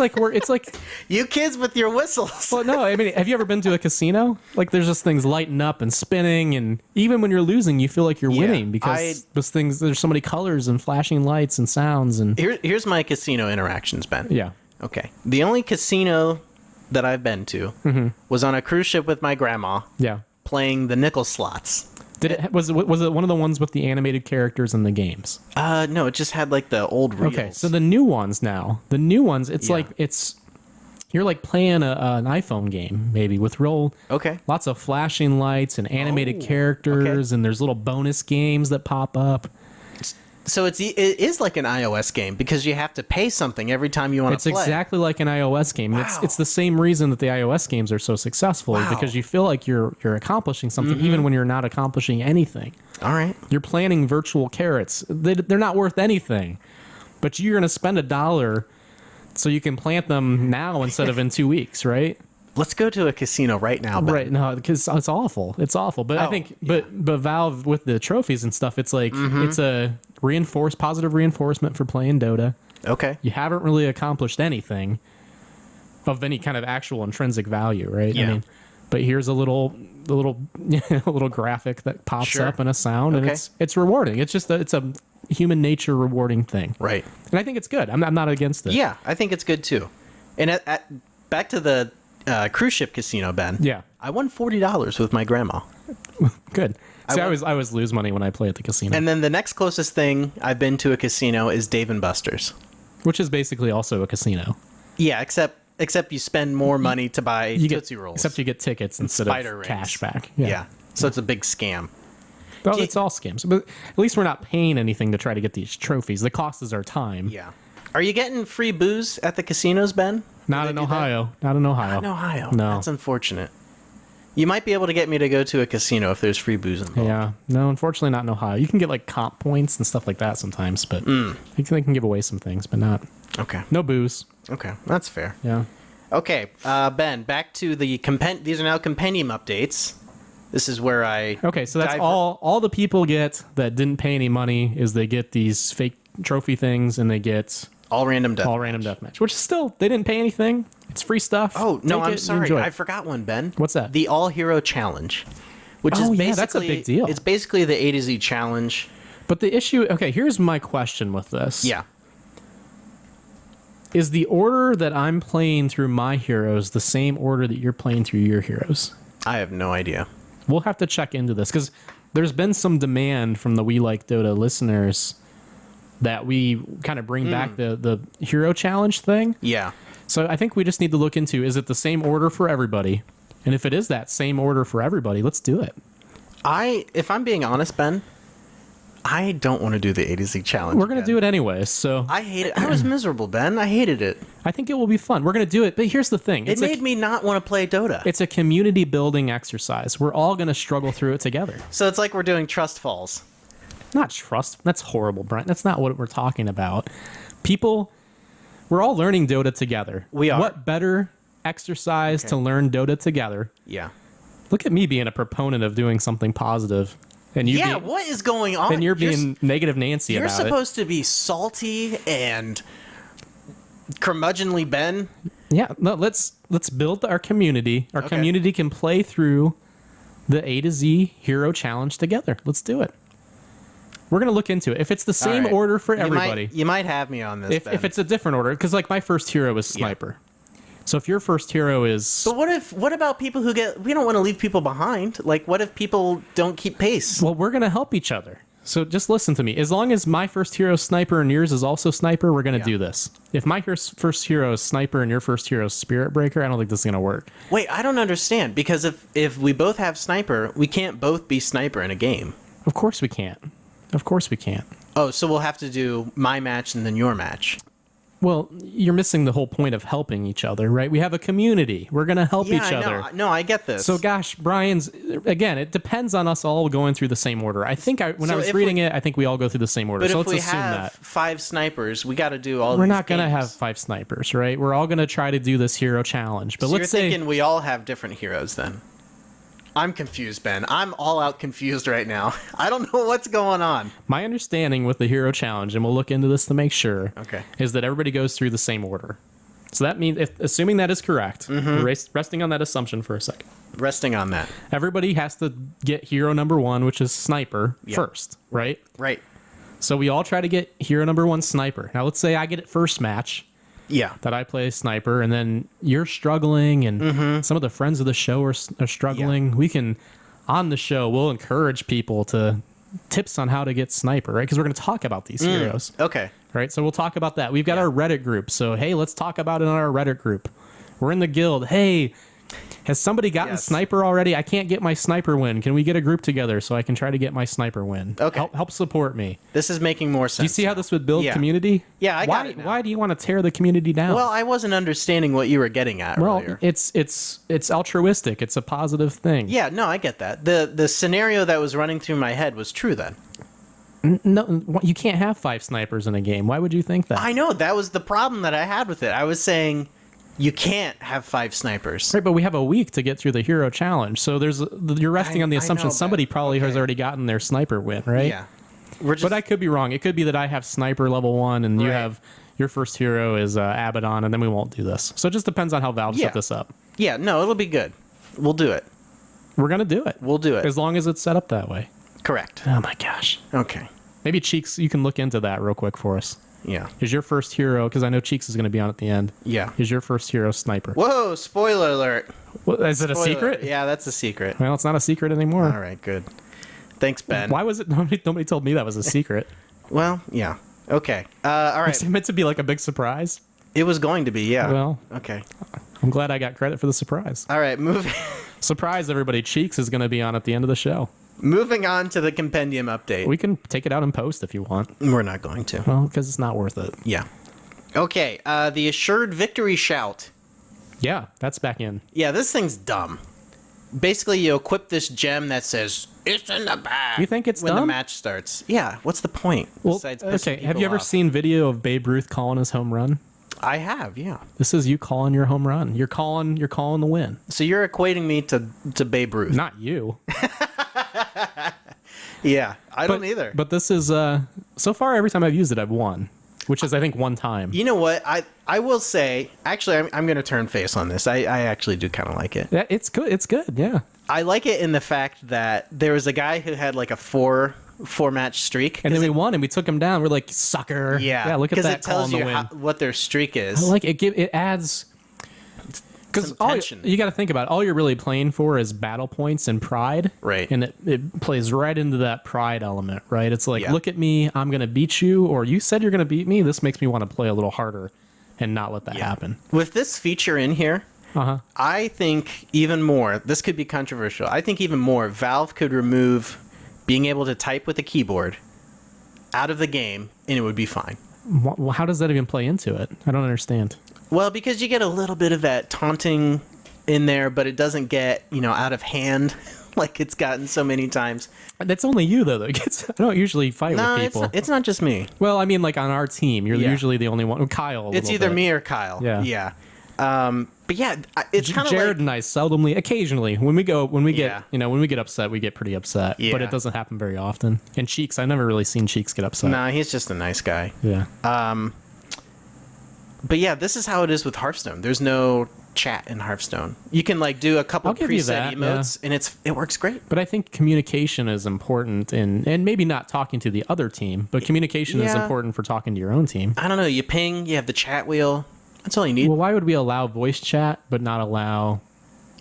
like You kids with your whistles. well, no, I mean, have you ever been to a casino? Like, there's just things lighting up and spinning, and even when you're losing, you feel like you're winning because there's so many colors and flashing lights and sounds and Here's my casino interactions, Ben. yeah. Okay. The only casino that I've been to was on a cruise ship with my grandma Yeah. playing the nickel slots. Was it one of the ones with the animated characters in the games? No, it just had like the old reels. Okay, so the new ones it's Yeah. like you're like playing an iPhone game maybe with Okay. lots of flashing lights and animated Oh, characters, and there's little bonus games that pop up. So it is like an iOS game because you have to pay something every time you want It's to play. exactly like an iOS game. Wow. It's the same reason that the iOS games are so successful is Wow. because you feel like you're accomplishing something even when you're not accomplishing anything. All right. You're planting virtual carrots. They're not worth anything, but you're going to spend $1 so you can plant them now instead of in 2 weeks, right? Let's go to a casino right now, Ben. Right? No, because it's awful. It's awful. But I think, but Valve with the trophies and stuff, it's like it's a positive reinforcement for playing Dota. Okay. You haven't really accomplished anything of any kind of actual intrinsic value, right? Yeah. I mean, but here's a little a little graphic that pops Sure. up and a sound, and Okay. it's rewarding. It's just it's a human nature rewarding thing, Right. and I think it's good. I'm not against it. Yeah, I think it's good too. And back to the cruise ship casino, Ben. Yeah, I won $40 with my grandma. good. See, I always lose money when I play at the casino, And then the next closest thing I've been to a casino is Dave and Buster's. which is basically also a casino. Yeah, except you spend more money to buy You get Tootsie Rolls. except you get tickets instead spider of rings. cash back. Yeah. So it's a big scam. Well, Do you- it's all scams, but at least we're not paying anything to try to get these trophies. The cost is our time. Yeah. Are you getting free booze at the casinos, Ben? Not Do in they do that? Ohio. Not in Ohio. In Ohio. No. That's unfortunate. You might be able to get me to go to a casino if there's free booze involved. Yeah, no, unfortunately not in Ohio. You can get like comp points and stuff like that sometimes, but they can give away some things, but not Okay. no booze. Okay. That's fair. Yeah, Okay, Ben, back to the these are now compendium updates. This is where I... Okay, so that's all the people get that didn't pay any money is they get these fake trophy things and they get All random deathmatch, which is still, they didn't pay anything. It's free stuff. Oh, no, Take I'm it, sorry. enjoy it. I forgot one, Ben. What's that? The All-Hero Challenge, which is Oh, basically... yeah, that's a big deal. It's basically the A to Z challenge. But the issue, okay, here's my question with this. Yeah. Is the order that I'm playing through my heroes the same order that you're playing through your heroes? I have no idea. We'll have to check into this because there's been some demand from the We Like Dota listeners that we kind of bring back the hero challenge thing. Yeah. So I think we just need to look into, is it the same order for everybody? And if it is that same order for everybody, let's do it. If I'm being honest, Ben, I don't want to do the A to Z challenge. We're going to do it anyways, so... I hate it. I was miserable, Ben. I hated it. I think it will be fun. We're going to do it, but here's the thing. It made me not want to play Dota. It's a community building exercise. We're all going to struggle through it together. So it's like we're doing Trust Falls. Not trust. That's horrible, Brent. That's not what we're talking about. People, we're all learning Dota together. We are. What better exercise to learn Dota together? Yeah. Look at me being a proponent of doing something positive. And you being, what is going on? and you're being negative Nancy about it. You're supposed to be salty and curmudgeonly, Ben. Yeah, no, let's build our community. Our Okay. community can play through the A to Z hero challenge together. Let's do it. We're going to look into it. If it's the same right. order for everybody. You might have me on this, Ben. If it's a different order, because like my first hero is Sniper. So if your first hero is... But what about people who we don't want to leave people behind. Like, what if people don't keep pace? Well, we're going to help each other. So just listen to me. As long as my first hero is Sniper and yours is also Sniper, we're going to do this. If my first hero is Sniper and your first hero is Spirit Breaker, I don't think this is going to work. Wait, I don't understand. Because if we both have Sniper, we can't both be Sniper in a game. Of course we can't. Of course we can't. Oh, so we'll have to do my match and then your match. Well, you're missing the whole point of helping each other, right? We have a community. We're going to help each other. No, I get this. So, gosh, again, it depends on us all going through the same order. I think when I was reading it, I think we all go through the same order. But so if let's we assume have that. 5 snipers, we got to do all We're these not going to games. have 5 snipers, right? We're all going to try to do this hero challenge. But So let's say... you're thinking we all have different heroes then? I'm confused, Ben. I'm all out confused right now. I don't know what's going on. My understanding with the hero challenge, and we'll look into this to make sure, is that everybody goes through the same order. So that means, assuming that is correct, resting on that assumption for a second. Resting on that. Everybody has to get hero number 1, which is Sniper, first, right? Right. So we all try to get hero number 1 Sniper. Now let's say I get it first match. Yeah. That I play Sniper, and then you're struggling, and some of the friends of the show are struggling. Yeah. We can, on the show, we'll encourage people to tips on how to get Sniper, right? Because we're going to talk about these heroes. Okay. Right? So we'll talk about that. We've got our Reddit group. So, hey, let's talk about it on our Reddit group. We're in the guild. Hey, has somebody gotten Sniper already? I can't get my Sniper win. Can we get a group together so I can try to get my Sniper win? Okay. Help support me. This is making more sense. Do you see how this would build community? Yeah, I got it now. Why do you want to tear the community down? Well, I wasn't understanding what you were getting at earlier. It's altruistic. It's a positive thing. Yeah, no, I get that. The scenario that was running through my head was true then. No, you can't have 5 snipers in a game. Why would you think that? I know. That was the problem that I had with it. I was saying... You can't have 5 snipers. Right, but we have a week to get through the hero challenge. So you're resting on the assumption somebody probably has already gotten their sniper win, right? Yeah. But I could be wrong. It could be that I have sniper level 1 and you have your first hero is Abaddon, and then we won't do this. So it just depends on how Valve set this up. Yeah, no, it'll be good. We'll do it. We're going to do it. We'll do it. As long as it's set up that way. Correct. Oh my gosh. Okay. Maybe Cheeks, you can look into that real quick for us. Yeah. Is your first hero, because I know Cheeks is going to be on at the end. Yeah. Is your first hero Sniper? Whoa, spoiler alert. Is it a secret? Yeah, that's a secret. Well, it's not a secret anymore. All right, good. Thanks, Ben. Why was it? Nobody told me that was a secret. Well, yeah. Okay. All right. It's meant to be like a big surprise. It was going to be, yeah. Well, okay. I'm glad I got credit for the surprise. All right, Surprise, everybody. Cheeks is going to be on at the end of the show. Moving on to the compendium update. We can take it out in post if you want. We're not going to. Well, because it's not worth it. Yeah. Okay, the assured victory shout. Yeah, that's back in. Yeah, this thing's dumb. Basically, you equip this gem that says, "It's in the bag." You think it's when dumb? the match starts. Yeah, what's the point? Well, besides okay, pissing have you ever people off? seen video of Babe Ruth calling his home run? I have, yeah. This is you calling your home run. You're calling the win. So you're equating me to Babe Ruth. Not you. Yeah, I don't either. But this is so far every time I've used it, I've won, which is I think one time. You know what? I will say, actually, I'm going to turn face on this. I actually do kind of like it. Yeah, it's good. It's good. Yeah. I like it in the fact that there was a guy who had like a four match streak, And then we won, and we took him down. We're like, sucker. yeah, Look at that. it tells calling the you win. what their streak is. I like it. It adds. Because tension. you got to think about it, all you're really playing for is battle points and pride, Right. And it plays right into that pride element, right? It's like, Yeah. look at me, I'm gonna beat you, or you said you're gonna beat me. This makes me want to play a little harder and not let that happen. With this feature in here, I think even more. This could be controversial. I think even more. Valve could remove being able to type with a keyboard out of the game, and it would be fine. How does that even play into it? I don't understand. Well, because you get a little bit of that taunting in there, but it doesn't get, out of hand like it's gotten so many times. That's only you though. I don't usually fight No, with people. it's not just me. Well, I mean, like on our team, you're usually the only one. Kyle. It's either me or Kyle. Yeah. But yeah, it's kind of Jared like... and I seldomly, occasionally, when we Yeah. get, when we get upset, we get pretty upset. Yeah. But it doesn't happen very often. And Cheeks, I've never really seen Cheeks get upset. Nah, he's just a nice guy. Yeah. But yeah, this is how it is with Hearthstone. There's no chat in Hearthstone. You can like do a couple I'll give you preset that, emotes, and it works great. But I think communication is important, and maybe not talking to the other team, but communication is Yeah. important for talking to your own team. I don't know. You ping, you have the chat wheel. That's all you need. Well, why would we allow voice chat but not allow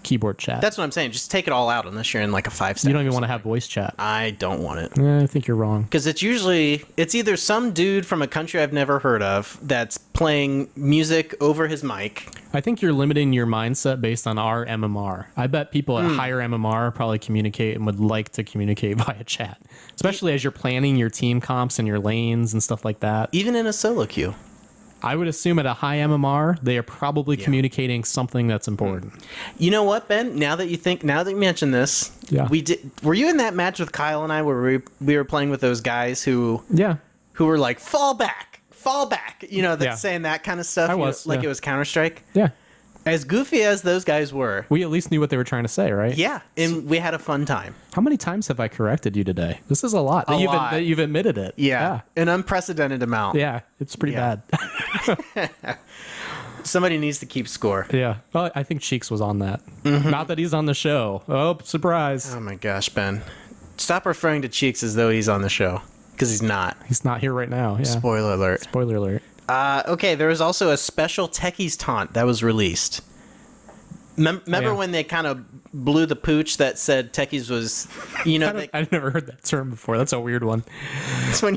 keyboard chat? That's what I'm saying. Just take it all out unless you're in like a 5-step. You don't even want to have voice chat. I don't want it. I think you're wrong. Because it's either some dude from a country I've never heard of that's playing music over his mic. I think you're limiting your mindset based on our MMR. I bet people at higher MMR probably communicate and would like to communicate via chat, especially as you're planning your team comps and your lanes and stuff like that. Even in a solo queue. I would assume at a high MMR, they are probably communicating something that's important. You know what, Ben? Now that you mention this, Yeah. Were you in that match with Kyle and I where we were playing with those guys who Yeah. were like, fall back, Yeah. saying that kind of stuff? I was, like yeah. it was Counter-Strike. Yeah. As goofy as those guys were, We at least knew what they were trying to say, right? yeah, and we had a fun time. How many times have I corrected you today? This is a lot. A lot. That you've admitted it. Yeah, an unprecedented amount. Yeah. It's pretty Yeah. bad. Somebody needs to keep score. Yeah. Well, I think Cheeks was on that. Not that he's on the show. Oh, surprise. Oh my gosh, Ben. Stop referring to Cheeks as though he's on the show, because he's not. He's not here right now. Yeah. Spoiler alert. Spoiler alert. Okay, there was also a special Techies taunt that was released. Remember Yeah. when they kind of blew the pooch that said Techies was, I've never heard that term before. That's a weird one. it's when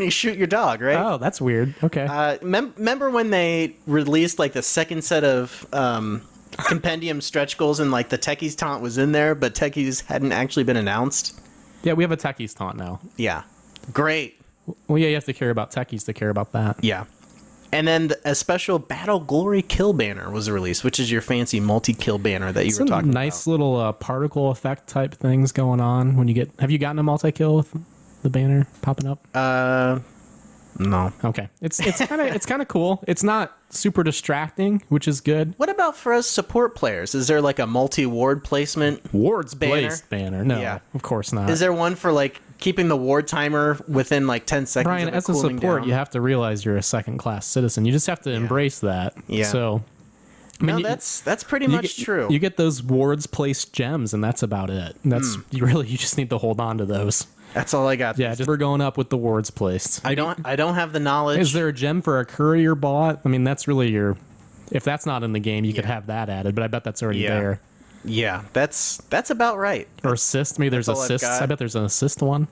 you shoot your dog, right? Oh, that's weird. Okay. Remember when they released like the second set of compendium stretch goals and like the Techies taunt was in there, but Techies hadn't actually been announced? Yeah, we have a Techies taunt now. Yeah. Great. Well, yeah, you have to care about Techies to care about that. Yeah. And then a special Battle Glory kill banner was released, which is your fancy multi-kill banner that you were Some talking nice little particle effect type things going on when you get. Have you gotten a multi-kill with the banner popping up? about. No. Okay, it's kind of cool. It's not super distracting, which is good. What about for us support players? Is there like a multi-ward placement? Wards banner? placed banner. No, Yeah. of course not. Is there one for like keeping the ward timer within like 10 seconds? Brian, of it as a cooling support, down? you have to realize you're a second-class citizen. You just have to embrace that. Yeah. So, I mean, No, that's pretty you much get, true. You get those wards placed gems, and that's about it. That's you just need to hold on to those. That's all I got. Yeah, just we're going up with the wards placed. I don't have the knowledge. Is there a gem for a courier bot? I mean, that's really your. If that's not in the game, you could have that added, but I bet that's already Yeah. there. Yeah, that's about right. Or assist. Maybe there's That's all I've assists. got. I bet there's an assist one.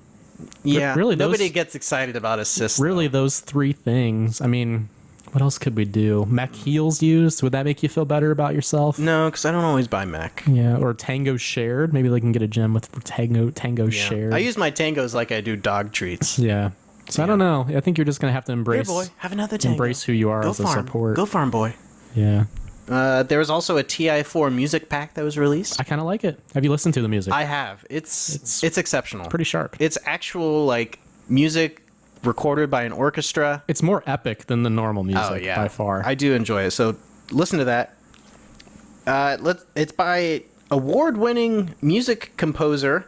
Yeah, really, nobody those- gets excited about assists. Really, those three things. I mean, what else could we do? Mech heals used. Would that make you feel better about yourself? No, because I don't always buy mech. Yeah, or Tango shared. Maybe they can get a gem with Tango Yeah. shared. I use my tangos like I do dog treats. Yeah. So I don't know. I think you're just gonna have to Here, embrace boy, have another tango. embrace who you are Go as a farm. support. Go farm, boy. Yeah. There was also a TI4 music pack that was released. I kind of like it. Have you listened to the music? I have. It's exceptional. Pretty sharp. It's actual like music recorded by an orchestra. It's more epic than the normal music by far. I do enjoy it. So listen to that. It's by award-winning music composer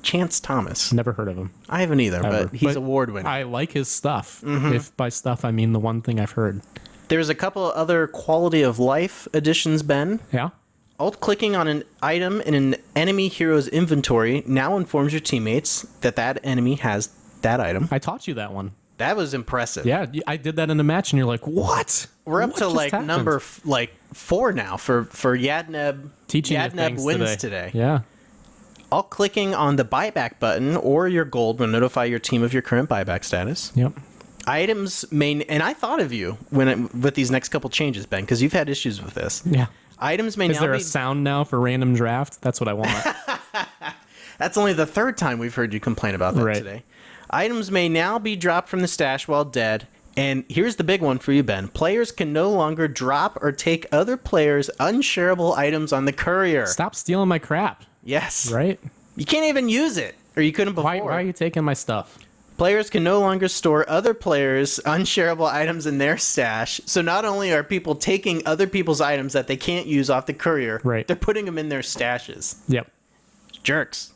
Chance Thomas. Never heard of him. I haven't either, Ever. but he's award-winning. I like his stuff. If by stuff I mean the one thing I've heard. There's a couple of other quality of life additions, Ben. Yeah. Alt-clicking on an item in an enemy hero's inventory now informs your teammates that that enemy has that item. I taught you that one. That was impressive. Yeah, I did that in a match, and you're like, "What?" We're up What to just like happened? number 4 now for Yadneb. Teaching you Yadneb things wins today. Yeah. Alt-clicking on the buyback button or your gold will notify your team of your current buyback status. Yep. Items may, and I thought of you with these next couple changes, Ben, because you've had issues with this. Yeah. Items may Is now there be. a sound now for random draft? That's what I want. That's only the third time we've heard you complain about that Right. today. Items may now be dropped from the stash while dead. And here's the big one for you, Ben. Players can no longer drop or take other players' unshareable items on the courier. Stop stealing my crap. Yes. Right? You can't even use it. Or you couldn't before. Why are you taking my stuff? Players can no longer store other players' unshareable items in their stash. So not only are people taking other people's items that they can't use off the courier, Right. they're putting them in their stashes. Yep. Jerks.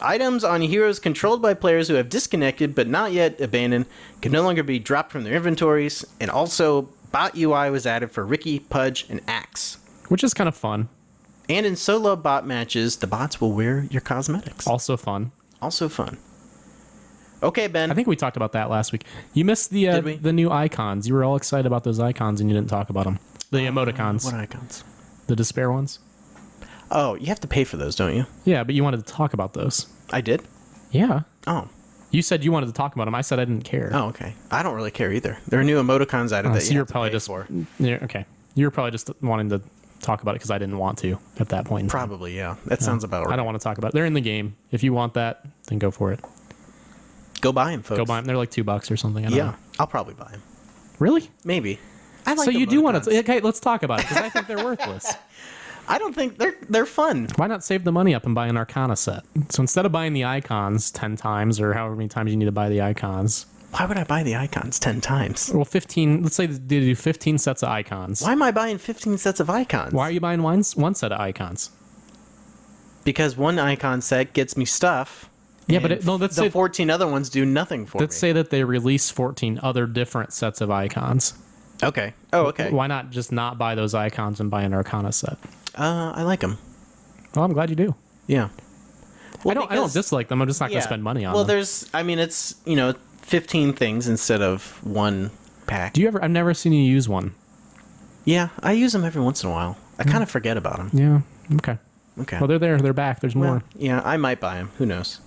Items on heroes controlled by players who have disconnected but not yet abandoned can no longer be dropped from their inventories. And also, bot UI was added for Ricky, Pudge, and Axe. Which is kind of fun. And in solo bot matches, the bots will wear your cosmetics. Also fun. Also fun. Okay, Ben. I think we talked about that last week. You missed Did we? the new icons. You were all excited about those icons, and you didn't talk about them. The emoticons. What icons? The despair ones. Oh, you have to pay for those, don't you? Yeah, but you wanted to talk about those. I did? Yeah. Oh. You said you wanted to talk about them. I said I didn't care. Oh, okay. I don't really care either. There are new emoticons added that so you you're have to probably pay just for. Yeah, okay. You were probably just wanting to talk about it because I didn't want to at that point. In time. Probably, yeah. That sounds about right. I don't want to talk about it. They're in the game. If you want that, then go for it. Go buy them, folks. Go buy them. They're like $2 or something. I don't Yeah, know. I'll probably buy them. Really? Maybe. I like So you do want emoticons. to? Okay, let's talk about it because I think they're worthless. I don't think they're fun. Why not save the money up and buy an Arcana set? So instead of buying the icons 10 times or however many times you need to buy the icons, Why would I buy the icons 10 times? well, 15. Let's say they do 15 sets of icons. Why am I buying 15 sets of icons? Why are you buying one set of icons? Because one icon set gets me stuff. Yeah, but and let's the say 14 other ones do nothing for let's me. say that they release 14 other different sets of icons. Okay. Oh, okay. Why not just not buy those icons and buy an Arcana set? I like them. Well, I'm glad you do. Yeah. I don't dislike them. I'm just not going to spend money on well, them. it's 15 things instead of one pack. Do you ever? I've never seen you use one. Yeah, I use them every once in a while. I kind of forget about them. Yeah. Okay. Okay. Well, they're there. They're back. There's more. Yeah, I might buy them. Who knows?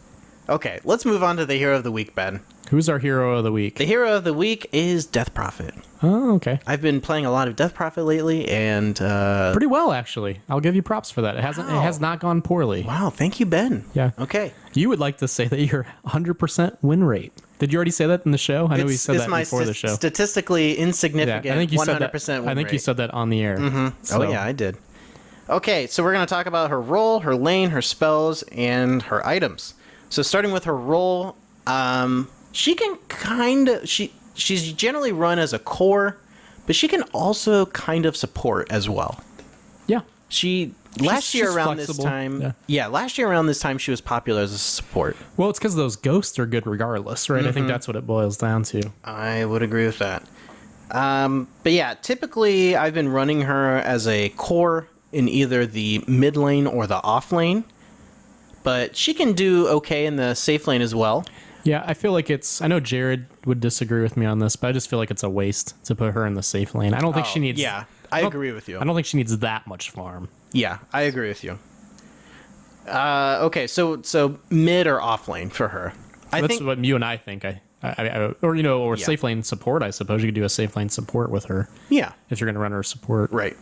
Okay, let's move on to the hero of the week, Ben. Who's our hero of the week? The hero of the week is Death Prophet. Oh, okay. I've been playing a lot of Death Prophet lately, and Pretty well, actually. I'll give you props for that. It hasn't. Wow. It has not gone poorly. wow, thank you, Ben. Yeah. Okay. You would like to say that you're 100% win rate. Did you already say that in the show? I know we said It's that my before the show. statistically Yeah, insignificant. I think you 100% said that. win I think you rate. said that on the air. Mm-hmm. Oh yeah, I did. Okay, so we're going to talk about her role, her lane, her spells, and her items. So starting with her role, she can she's generally run as a core, but she can also kind of support as well. Yeah. Last year she's around this flexible. time, Yeah. last year around this time she was popular as a support. Well, it's because those ghosts are good regardless, right? I think that's what it boils down to. I would agree with that. But yeah, typically I've been running her as a core in either the mid lane or the off lane, but she can do okay in the safe lane as well. Yeah, I feel like I know Jared would disagree with me on this, but I just feel like it's a waste to put her in the safe lane. I don't think she needs. Yeah, I agree with you. I don't think she needs that much farm. Yeah, I agree with you. Okay, so mid or off lane for her. I That's think what you and I think. Or Yeah. safe lane support. I suppose you could do a safe lane support with her yeah, if you're going to run her support. right.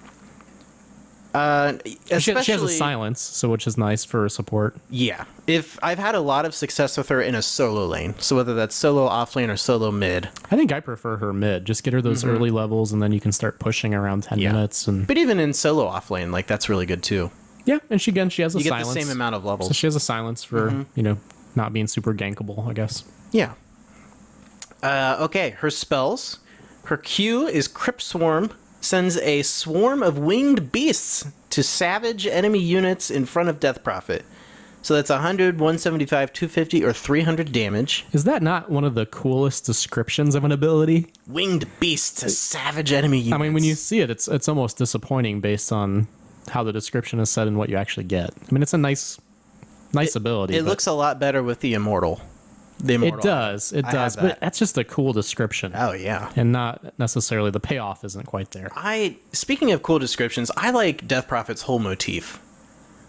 She has a Especially silence, so which is nice for support. yeah. If I've had a lot of success with her in a solo lane, so whether that's solo off lane or solo mid. I think I prefer her mid. Just get her those early levels, and then you can start pushing around 10 Yeah. minutes. And But even in solo off lane, like that's really good too. yeah, and she has a You get silence. the same amount of levels. So she has a silence for not being super gankable, I guess. Yeah. Okay, her spells. Her Q is Crypt Swarm. Sends a swarm of winged beasts to savage enemy units in front of Death Prophet. So that's 100, 175, 250, or 300 damage. Is that not one of the coolest descriptions of an ability? Winged beasts to savage enemy units. I mean, when you see it, it's almost disappointing based on how the description is said and what you actually get. I mean, it's a nice ability. It looks a lot better with the Immortal. It does, but that's just a cool description. Oh, yeah. And not necessarily the payoff isn't quite there. Speaking of cool descriptions, I like Death Prophet's whole motif.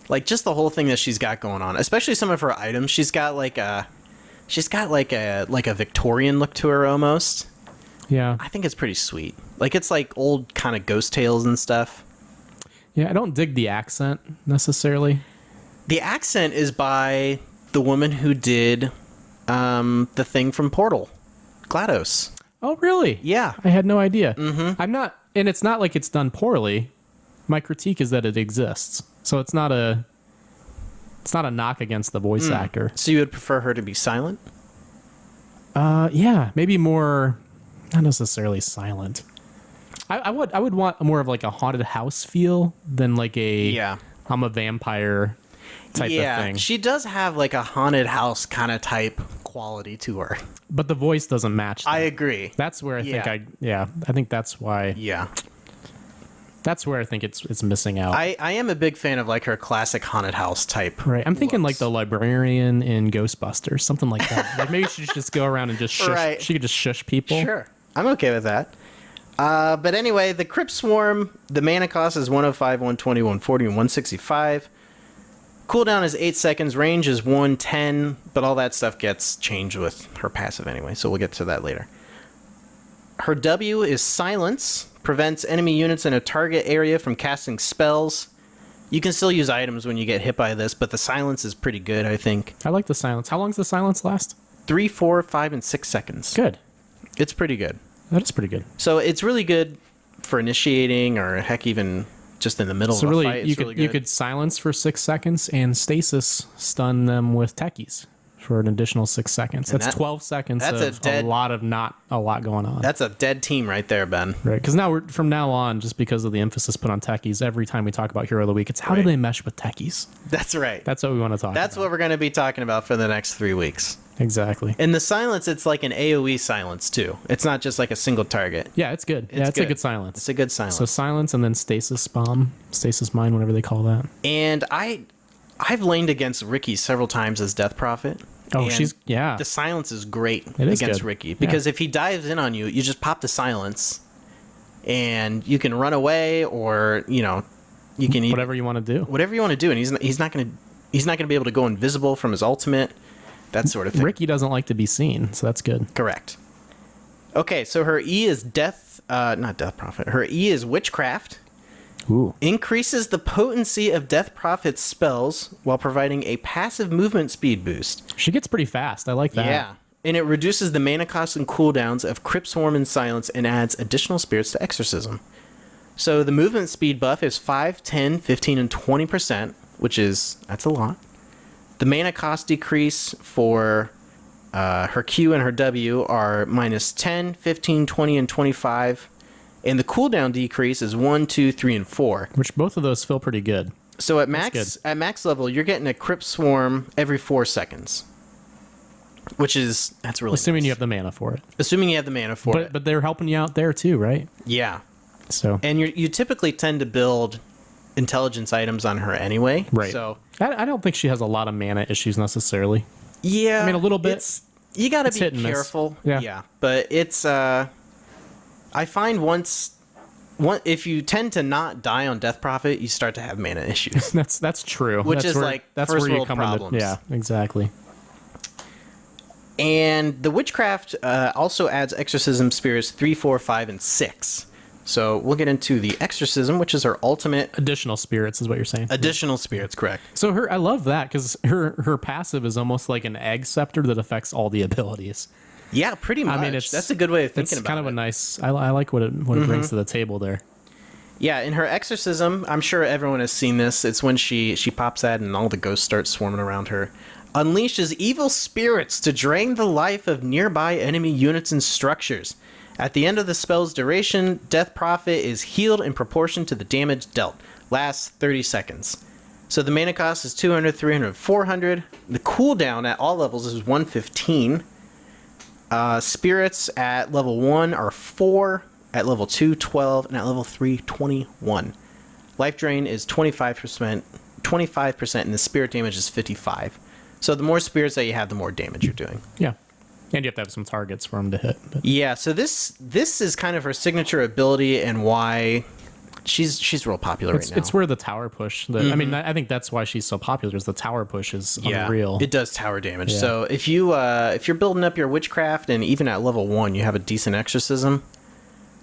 Like, just the whole thing that she's got going on, especially some of her items. She's got like a Victorian look to her almost. Yeah. I think it's pretty sweet. Like, it's like old kind of ghost tales and stuff. Yeah, I don't dig the accent necessarily. The accent is by the woman who did the thing from Portal, GLaDOS. Oh, really? Yeah. I had no idea. Mm-hmm. And it's not like it's done poorly. My critique is that it exists. So it's not a knock against the voice actor. So you would prefer her to be silent? Yeah, maybe more, not necessarily silent. I would want more of like a haunted house feel than like I'm a vampire type of thing. She does have like a haunted house kind of type quality to her. But the voice doesn't match that. I agree. That's where I think that's why. Yeah. That's where I think it's missing out. I am a big fan of like her classic haunted house type. Right. I'm thinking like the librarian in Ghostbusters, something like that. Like maybe she should just go around and just shush. Right. She could just shush people. Sure. I'm okay with that. But anyway, the Crypt Swarm, the mana cost is 105, 120, 140, and 165. Cooldown is 8 seconds. Range is 110, but all that stuff gets changed with her passive anyway, so we'll get to that later. Her W is Silence. Prevents enemy units in a target area from casting spells. You can still use items when you get hit by this, but the silence is pretty good, I think. I like the silence. How long does the silence last? 3, 4, 5, and 6 seconds. Good. It's pretty good. That is pretty good. So it's really good for initiating, or heck, even just in the middle of a fight. You could silence for 6 seconds and stasis stun them with Techies for an additional 6 seconds. That's 12 seconds. That's a lot going on. That's a dead team right there, Ben. Right, because from now on, just because of the emphasis put on Techies, every time we talk about Hero of the Week, it's how do they mesh with Techies? That's right. That's what we want to talk about. That's what we're going to be talking about for the next 3 weeks. Exactly. And the silence, it's like an AoE silence too. It's not just like a single target. Yeah, it's good. It's a good silence. It's a good silence. So silence and then stasis bomb, stasis mine, whatever they call that. And I've laned against Ricky several times as Death Prophet. Oh, the silence is great against good. Ricky because if he dives in on you, you just pop the silence, and you can run away, or you can whatever you want to do. Whatever you want to do, and he's not gonna be able to go invisible from his ultimate, that sort of thing. Ricky doesn't like to be seen, so that's good. Correct. Okay, so her E is not Death Prophet. Her E is Witchcraft. Ooh. Increases the potency of Death Prophet's spells while providing a passive movement speed boost. She gets pretty fast. I like that. Yeah. And it reduces the mana cost and cooldowns of Crypt Swarm and Silence and adds additional spirits to Exorcism. So the movement speed buff is 5, 10, 15, and 20%, that's a lot. The mana cost decrease for her Q and her W are minus 10, 15, 20, and 25. And the cooldown decrease is 1, 2, 3, and 4. Which both of those feel pretty good. So at max level, you're getting a Crypt Swarm every 4 seconds. That's really assuming nice. you have the mana for it. Assuming you have the mana for it. But they're helping you out there too, right? Yeah. So. And you typically tend to build intelligence items on her anyway. Right. So I don't think she has a lot of mana issues necessarily. Yeah. I mean, a little bit. You got to be careful. Yeah. But it's I find if you tend to not die on Death Prophet, you start to have mana issues. that's true. Which is that's first where you world come problems. Yeah, exactly. And the Witchcraft also adds Exorcism Spirits 3, 4, 5, and 6. So we'll get into the Exorcism, which is her ultimate. Additional spirits is what you're saying. Additional spirits, correct. So I love that because her passive is almost like an egg scepter that affects all the abilities. Yeah, pretty much. I mean, that's a good way of thinking about it. It's kind of a nice. I like what it brings to the table there. Yeah, in her Exorcism, I'm sure everyone has seen this. It's when she pops that and all the ghosts start swarming around her. Unleashes evil spirits to drain the life of nearby enemy units and structures. At the end of the spell's duration, Death Prophet is healed in proportion to the damage dealt. Lasts 30 seconds. So the mana cost is 200, 300, 400. The cooldown at all levels is 115. Spirits at level 1 are 4. At level 2, 12. And at level 3, 21. Life drain is 25%, and the spirit damage is 55. So the more spirits that you have, the more damage you're doing. Yeah. And you have to have some targets for them to hit. But. Yeah, so this is kind of her signature ability and why she's real popular right now. It's where the tower push. I mean, I think that's why she's so popular. Is the tower push is unreal. It does tower damage. Yeah. So if you're building up your witchcraft and even at level 1 you have a decent exorcism,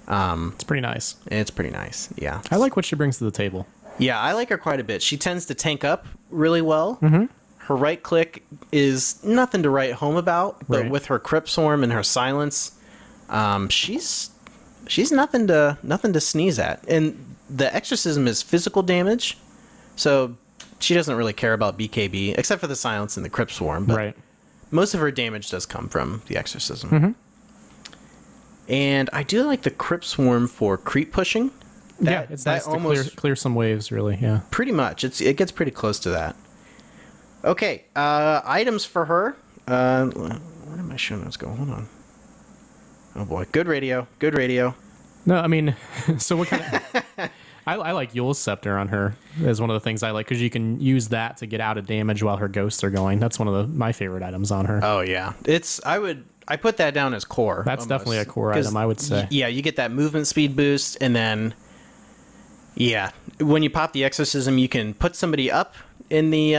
it's pretty nice. It's pretty nice. Yeah, I like what she brings to the table. Yeah, I like her quite a bit. She tends to tank up really well. Mm-hmm. Her right click is nothing to write home about, but Right. with her Crypt Swarm and her silence, she's nothing to sneeze at. And the exorcism is physical damage, so she doesn't really care about BKB except for the silence and the Crypt Swarm. But Right. most of her damage does come from the exorcism. And I do like the Crypt Swarm for creep pushing. Yeah, it's nice to clear some waves, really. Yeah. Pretty much. It gets pretty close to that. Okay, items for her. Where did my show notes go? Hold on. Oh boy, good radio. No, I mean, so what kind of... I like Yule's Scepter on her is one of the things I like because you can use that to get out of damage while her ghosts are going. That's one of my favorite items on her. Oh yeah, I put that down as core. That's almost. Definitely a core item, I would say. Yeah, you get that movement speed boost, and then when you pop the exorcism, you can put somebody up in the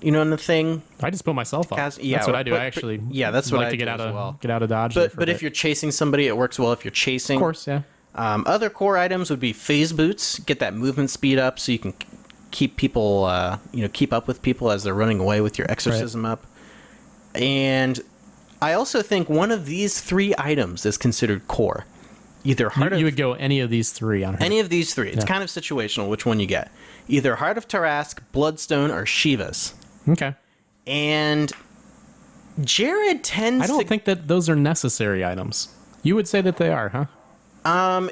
in the thing. I just put myself up. That's what I do. I actually that's what like I to get do out as of well. get out of dodge. But if you're chasing somebody, it works well if you're chasing. Of course, yeah. Other core items would be phase boots. Get that movement speed up so you can keep people, keep up with people as they're running away with your exorcism up. And I also think one of these 3 items is considered core. Either Heart you would go any of these 3 on her. Any of these 3. It's kind of situational which one you get. Either Heart of Tarask, Bloodstone, or Shiva's. Okay. And Jared tends to... I don't think that those are necessary items. You would say that they are, huh?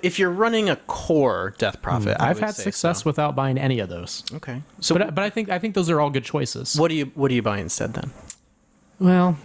If you're running a core Death Prophet, I've had success without buying any of those. Okay. So, but I think those are all good choices. what do you buy instead then? Well,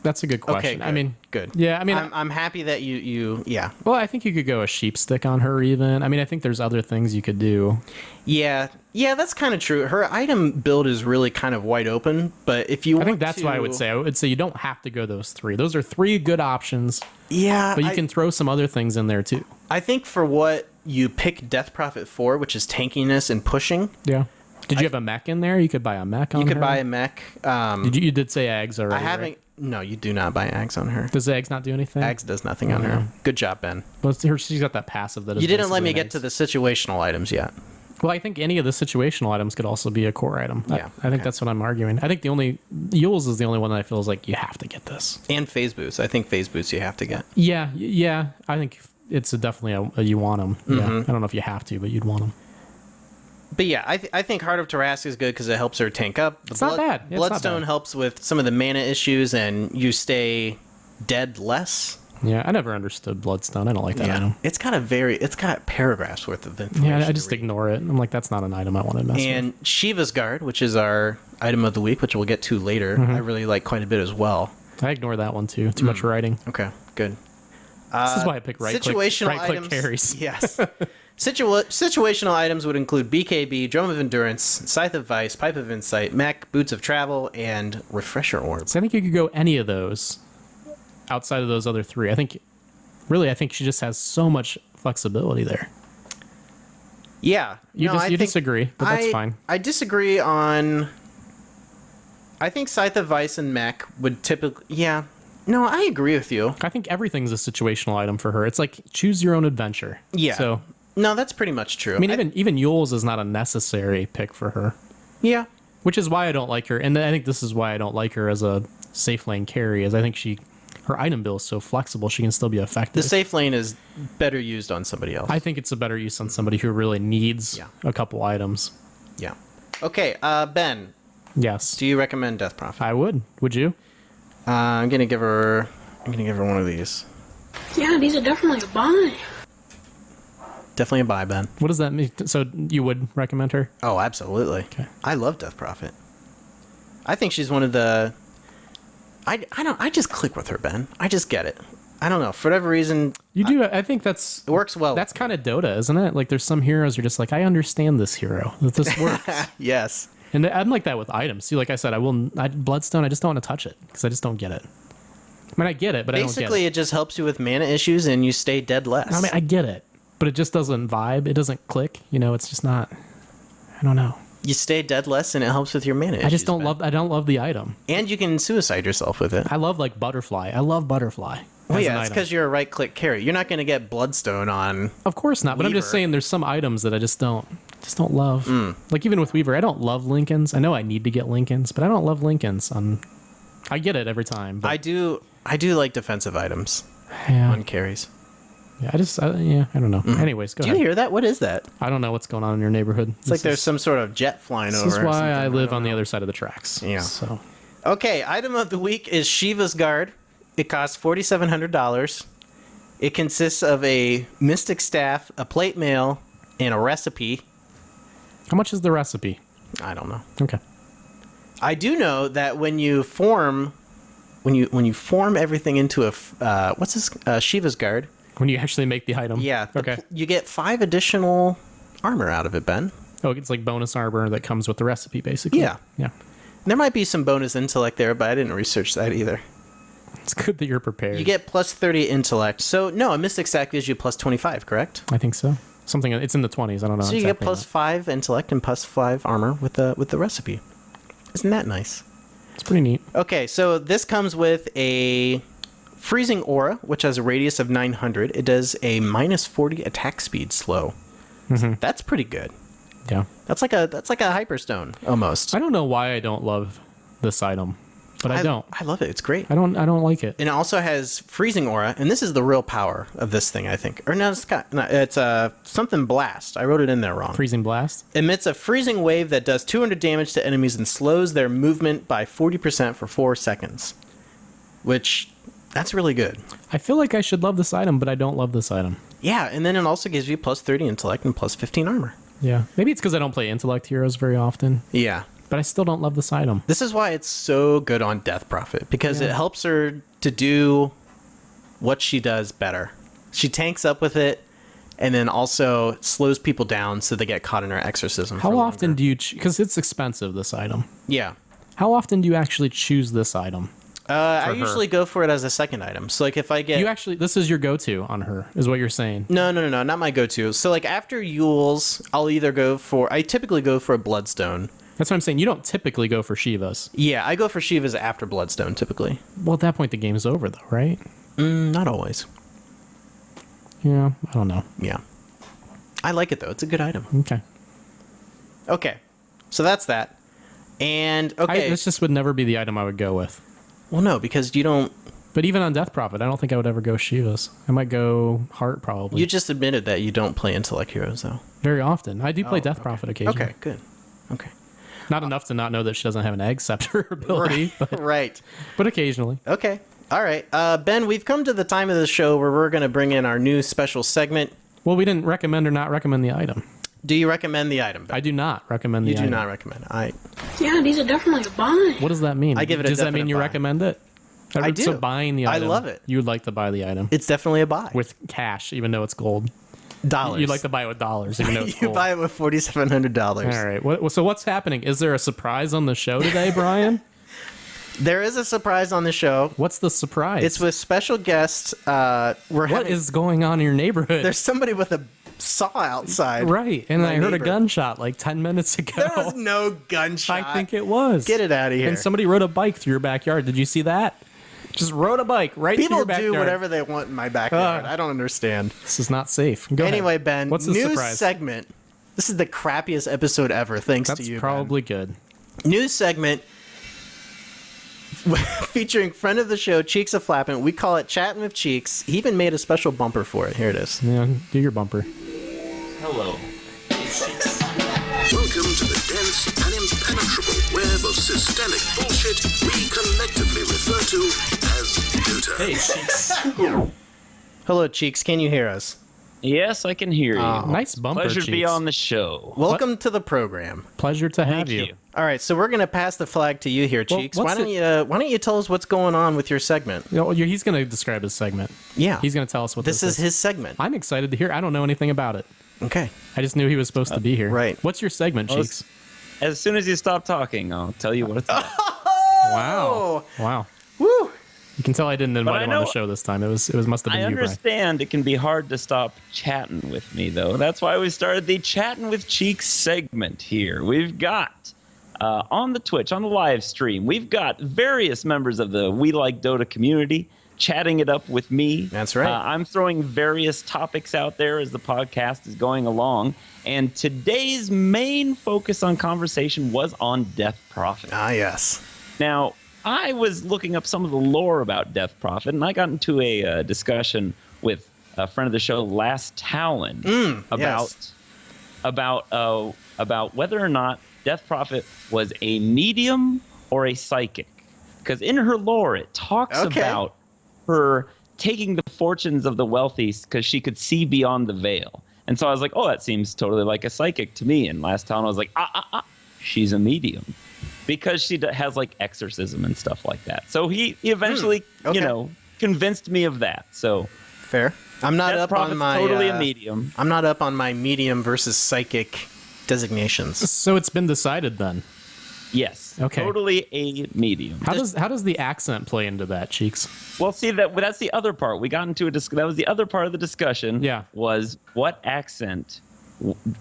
that's a good question. Okay, good. I mean, good. Yeah, I mean, I'm happy that you yeah. well, I think you could go a sheep stick on her even. I mean, I think there's other things you could do. Yeah, that's kind of true. Her item build is really kind of wide open, but if you I think that's why I would say you don't have to go those 3. Those are 3 good options. Yeah, But you can throw some other things in there too. I think for what you pick Death Prophet for, which is tankiness and pushing. Yeah. Did you have a mech in there? You could buy a mech on her. You could buy a mech. You did say Ags already. I haven't. Right? No, you do not buy Ags on her. Does Ags not do anything? Ags does nothing on her. Good job, Ben. Well, she's got that passive that is. You didn't let me basically get to the situational items yet. Well, I think any of the situational items could also be a core item. Yeah, I think that's what I'm arguing. I think the only Yule's is the only one that I feel is like you have to get this. And phase boots. I think phase boots you have to get. Yeah. I think it's definitely a you want them. Yeah. I don't know if you have to, but you'd want them. But yeah, I think Heart of Tarask is good because it helps her tank up. It's not bad. Yeah, it's not Bloodstone bad. helps with some of the mana issues, and you stay dead less. Yeah, I never understood Bloodstone. I don't like that item. It's got paragraphs worth of information. Yeah, I just ignore it. I'm like, that's not an item I want to mess with. And Shiva's Guard, which is our item of the week, which we'll get to later, I really like quite a bit as well. I ignore that one too. Too much writing. Okay, good. This is why I pick right click carries. Yes. Situational items would include BKB, Drum of Endurance, Scythe of Vice, Pipe of Insight, Mech, Boots of Travel, and Refresher Orb. So I think you could go any of those outside of those other 3. I think she just has so much flexibility there. Yeah. You disagree, but that's fine. I disagree on... I think Scythe of Vice and Mech would typically... Yeah. No, I agree with you. I think everything's a situational item for her. It's like choose your own adventure. Yeah. So no, that's pretty much true. I mean, even Yule's is not a necessary pick for her. Yeah. Which is why I don't like her, and I think this is why I don't like her as a safe lane carry. Is I think her item build is so flexible, she can still be effective. The safe lane is better used on somebody else. I think it's a better use on somebody who really needs a couple items. Yeah. Okay, Ben. Yes. Do you recommend Death Prophet? I would. Would you? I'm gonna give her one of these. Yeah, these are definitely a buy. Definitely a buy, Ben. What does that mean? So you would recommend her? Oh, absolutely. Okay. I love Death Prophet. I think she's one of the. I just click with her, Ben. I just get it. I don't know, for whatever reason. You do. I think it works well. That's kind of Dota, isn't it? Like there's some heroes you're just like, I understand this hero. That this works. Yes. And I'm like that with items. See, like I said, Bloodstone, I just don't want to touch it because I just don't get it. I mean, I get it, but Basically, I don't get it. it just helps you with mana issues and you stay dead less. I mean, I get it, but it just doesn't vibe. It doesn't click. You know, it's just not. I don't know. You stay dead less and it helps with your mana issues. I just don't Ben. I don't love the item. And you can suicide yourself with it. I love like Butterfly. I love Butterfly. Well, as yeah, an it's item. because you're a right-click carry. You're not going to get Bloodstone on. Of course not, but I'm just Weaver. saying there's some items that I just don't love. Mm. Like even with Weaver, I don't love Lincolns. I know I need to get Lincolns, but I don't love Lincolns. I get it every time. But I do like defensive items yeah, on carries. yeah, I don't know. Anyways, go Do you ahead. hear that? What is that? I don't know what's going on in your neighborhood. It's like there's some sort of jet flying over. This is or why something. I live don't on the know. other side of the tracks. Yeah. So Okay, item of the week is Shiva's Guard. It costs $4,700. It consists of a mystic staff, a plate mail, and a recipe. how much is the recipe? I don't know. Okay. I do know that when you form everything into a Shiva's Guard, When you actually make the item. yeah, Okay. you get 5 additional armor out of it, Ben. Oh, it's like bonus armor that comes with the recipe, basically. Yeah. Yeah. There might be some bonus intellect there, but I didn't research that either. It's good that you're prepared. You get plus 30 intellect. So, no, a mystic stack gives you plus 25, correct? I think so. Something. It's in the 20s. I don't know. So you get exactly plus 5 intellect and plus 5 armor with the recipe. Isn't that nice? It's pretty neat. Okay, so this comes with a freezing aura, which has a radius of 900. It does a minus 40 attack speed slow. Mm-hmm. That's pretty good. Yeah. That's like a hyperstone almost. I don't know why I don't love this item, but I don't. I love it. It's great. I don't like it. And it also has freezing aura, and this is the real power of this thing, I think. Or no, it's something blast. I wrote it in there wrong. Freezing blast. Emits a freezing wave that does 200 damage to enemies and slows their movement by 40% for 4 seconds. Which, that's really good. I feel like I should love this item, but I don't love this item. Yeah, and then it also gives you plus 30 intellect and plus 15 armor. Yeah. Maybe it's because I don't play intellect heroes very often, Yeah. but I still don't love this item. This is why it's so good on Death Prophet, because Yeah. it helps her to do what she does better. She tanks up with it, and then also slows people down so they get caught in her exorcism. How for often longer. do you... Because it's expensive, this item. Yeah. How often do you actually choose this item? I her? usually go for it as a second item. So, like, if I get... You actually... This is your go-to on her, is what you're saying. No, not my go-to. So, like, after Yule's, I'll either go for... I typically go for a Bloodstone. That's what I'm saying. You don't typically go for Shivas. Yeah, I go for Shiva's after Bloodstone, typically. Well, at that point, the game's over, though, right? Not always. Yeah, I don't know. Yeah. I like it, though. It's a good item. Okay. Okay. So that's that. And, okay. This just would never be the item I would go with. Well, no, because you don't... But even on Death Prophet, I don't think I would ever go Shivas. I might go Heart, probably. You just admitted that you don't play intellect heroes, though. Very often. I do play Death Prophet occasionally. Okay, good. Okay. Not enough to not know that she doesn't have an egg scepter ability, Right. but occasionally. Okay. All right. Ben, we've come to the time of the show where we're going to bring in our new special segment. Well, we didn't recommend or not recommend the item. Do you recommend the item, Ben? I do not recommend the You item. do not recommend it. Yeah, these are definitely a buy. What does that mean? I give it a Does that mean definite you buy. recommend it? I do. So buying the I item. love it. You would like to buy the item. It's definitely a buy. With cash, even though it's gold. dollars. You'd like to buy it with dollars, even though it's You gold. buy it with $4,700. All right. So what's happening? Is there a surprise on the show today, Brian? There is a surprise on the show. What's the surprise? It's with special guests. What is going on in your neighborhood? There's somebody with a saw outside. Right, and My I heard a neighbor. gunshot like 10 minutes ago. There was no gunshot. I think it was. Get it out of here. And somebody rode a bike through your backyard. Did you see that? Just rode a bike right through People your backyard. do whatever they want in my backyard. I don't understand. This is not safe. Go Anyway, ahead. Ben, What's the news surprise? segment. This is the crappiest episode ever, thanks That's to you, probably good. Ben. News segment featuring friend of the show, Cheeks of Flappin'. We call it Chatting with Cheeks. He even made a special bumper for it. Here it is. Yeah, do your bumper. Welcome to the dense and impenetrable web of systemic bullshit we collectively refer to as Dota. Hey, Cheeks. Hello, Cheeks. Can you hear us? Yes, I can hear you. Nice bumper, Pleasure to be Cheeks. on the show. Welcome to the program. Pleasure to have Thank you. you. All right, so we're gonna pass the flag to you here, Well, Cheeks. Why what's don't you tell us what's going on with your segment? You know, he's going to describe his segment. Yeah, He's going to tell us what this is his segment. I'm excited to hear. I don't know anything about it. Okay. I just knew he was supposed to be here. right. What's your segment, Well, Cheeks? As soon as you stop talking, I'll tell you what it's about. Wow. Wow. Woo! You can tell I didn't invite I him on the know- show this time. It must have I been you, Brian. understand it can be hard to stop chatting with me, though. That's why we started the Chatting with Cheeks segment here. We've got, on the Twitch, on the live stream, we've got various members of the We Like Dota community chatting it up with me. That's right. I'm throwing various topics out there as the podcast is going along. And today's main focus on conversation was on Death Prophet. Ah, yes. Now, I was looking up some of the lore about Death Prophet, and I got into a discussion with a friend of the show, Last Talon, about whether or not Death Prophet was a medium or a psychic. Because in her lore, it talks about her taking the fortunes of the wealthy because she could see beyond the veil. And so I was like, oh, that seems totally like a psychic to me. And Last Talon was like, she's a medium. Because she has like exorcism and stuff like that. So he eventually, convinced me of that. So Fair. I'm not Death up Prophet's on my totally a medium. I'm not up on my medium versus psychic designations. So it's been decided then. Yes. Okay. Totally a medium. How does the accent play into that, Cheeks? Well, see that's the other part. We got into that was the other part of the discussion. Yeah. Was what accent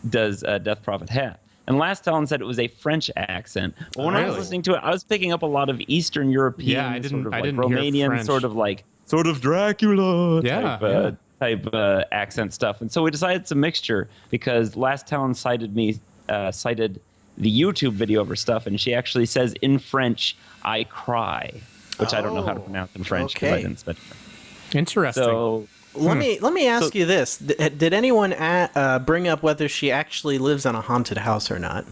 does Death Prophet have? And Last Talon said it was a French accent. But when I was Really? listening to it, I was picking up a lot of Eastern European, Yeah, I didn't hear Romanian, French. sort of Dracula Yeah, type accent stuff. And so we decided it's a mixture because Last Talon cited the YouTube video of her stuff, and she actually says in French, "I cry," which I don't know how to pronounce in French because I okay. didn't specify. Interesting. So Let me ask you this: Did anyone bring up whether she actually lives in a haunted house or not?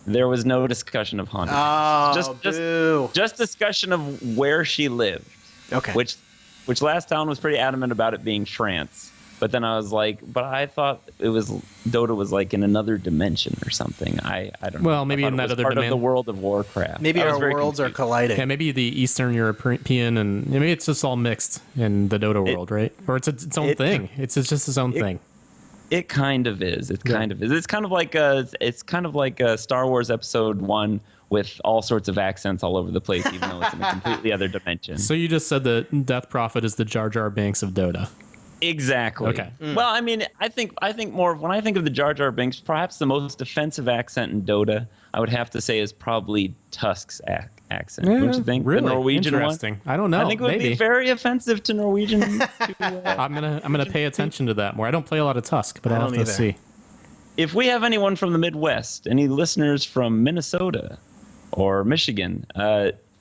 there was no discussion of haunted. Oh, boo. just discussion of where she lived. Okay. Which Last Town was pretty adamant about it being France. But then I was like, but I thought Dota was like in another dimension or something. I don't know. Well, maybe I thought in it that was other part of dimension. the world of Warcraft. Maybe I was our very worlds are confused. colliding. Yeah, maybe the Eastern European and maybe it's just all mixed in the Dota world, right? Or it's its own thing. It's just its own thing. It kind of is. It kind of is. It's kind of like a Star Wars Episode 1 with all sorts of accents all over the place, even though it's in a completely other dimension. So you just said that Death Prophet is the Jar Jar Binks of Dota. Exactly. Okay. Well, I mean, I think more when I think of the Jar Jar Binks, perhaps the most offensive accent in Dota, I would have to say is probably Tusk's accent. Don't you think? Really The Norwegian interesting. one. I don't know. I think it would maybe. be very offensive to Norwegian. I'm gonna pay attention to that more. I don't play a lot of Tusk, but I'll have don't to either. see. If we have anyone from the Midwest, any listeners from Minnesota or Michigan,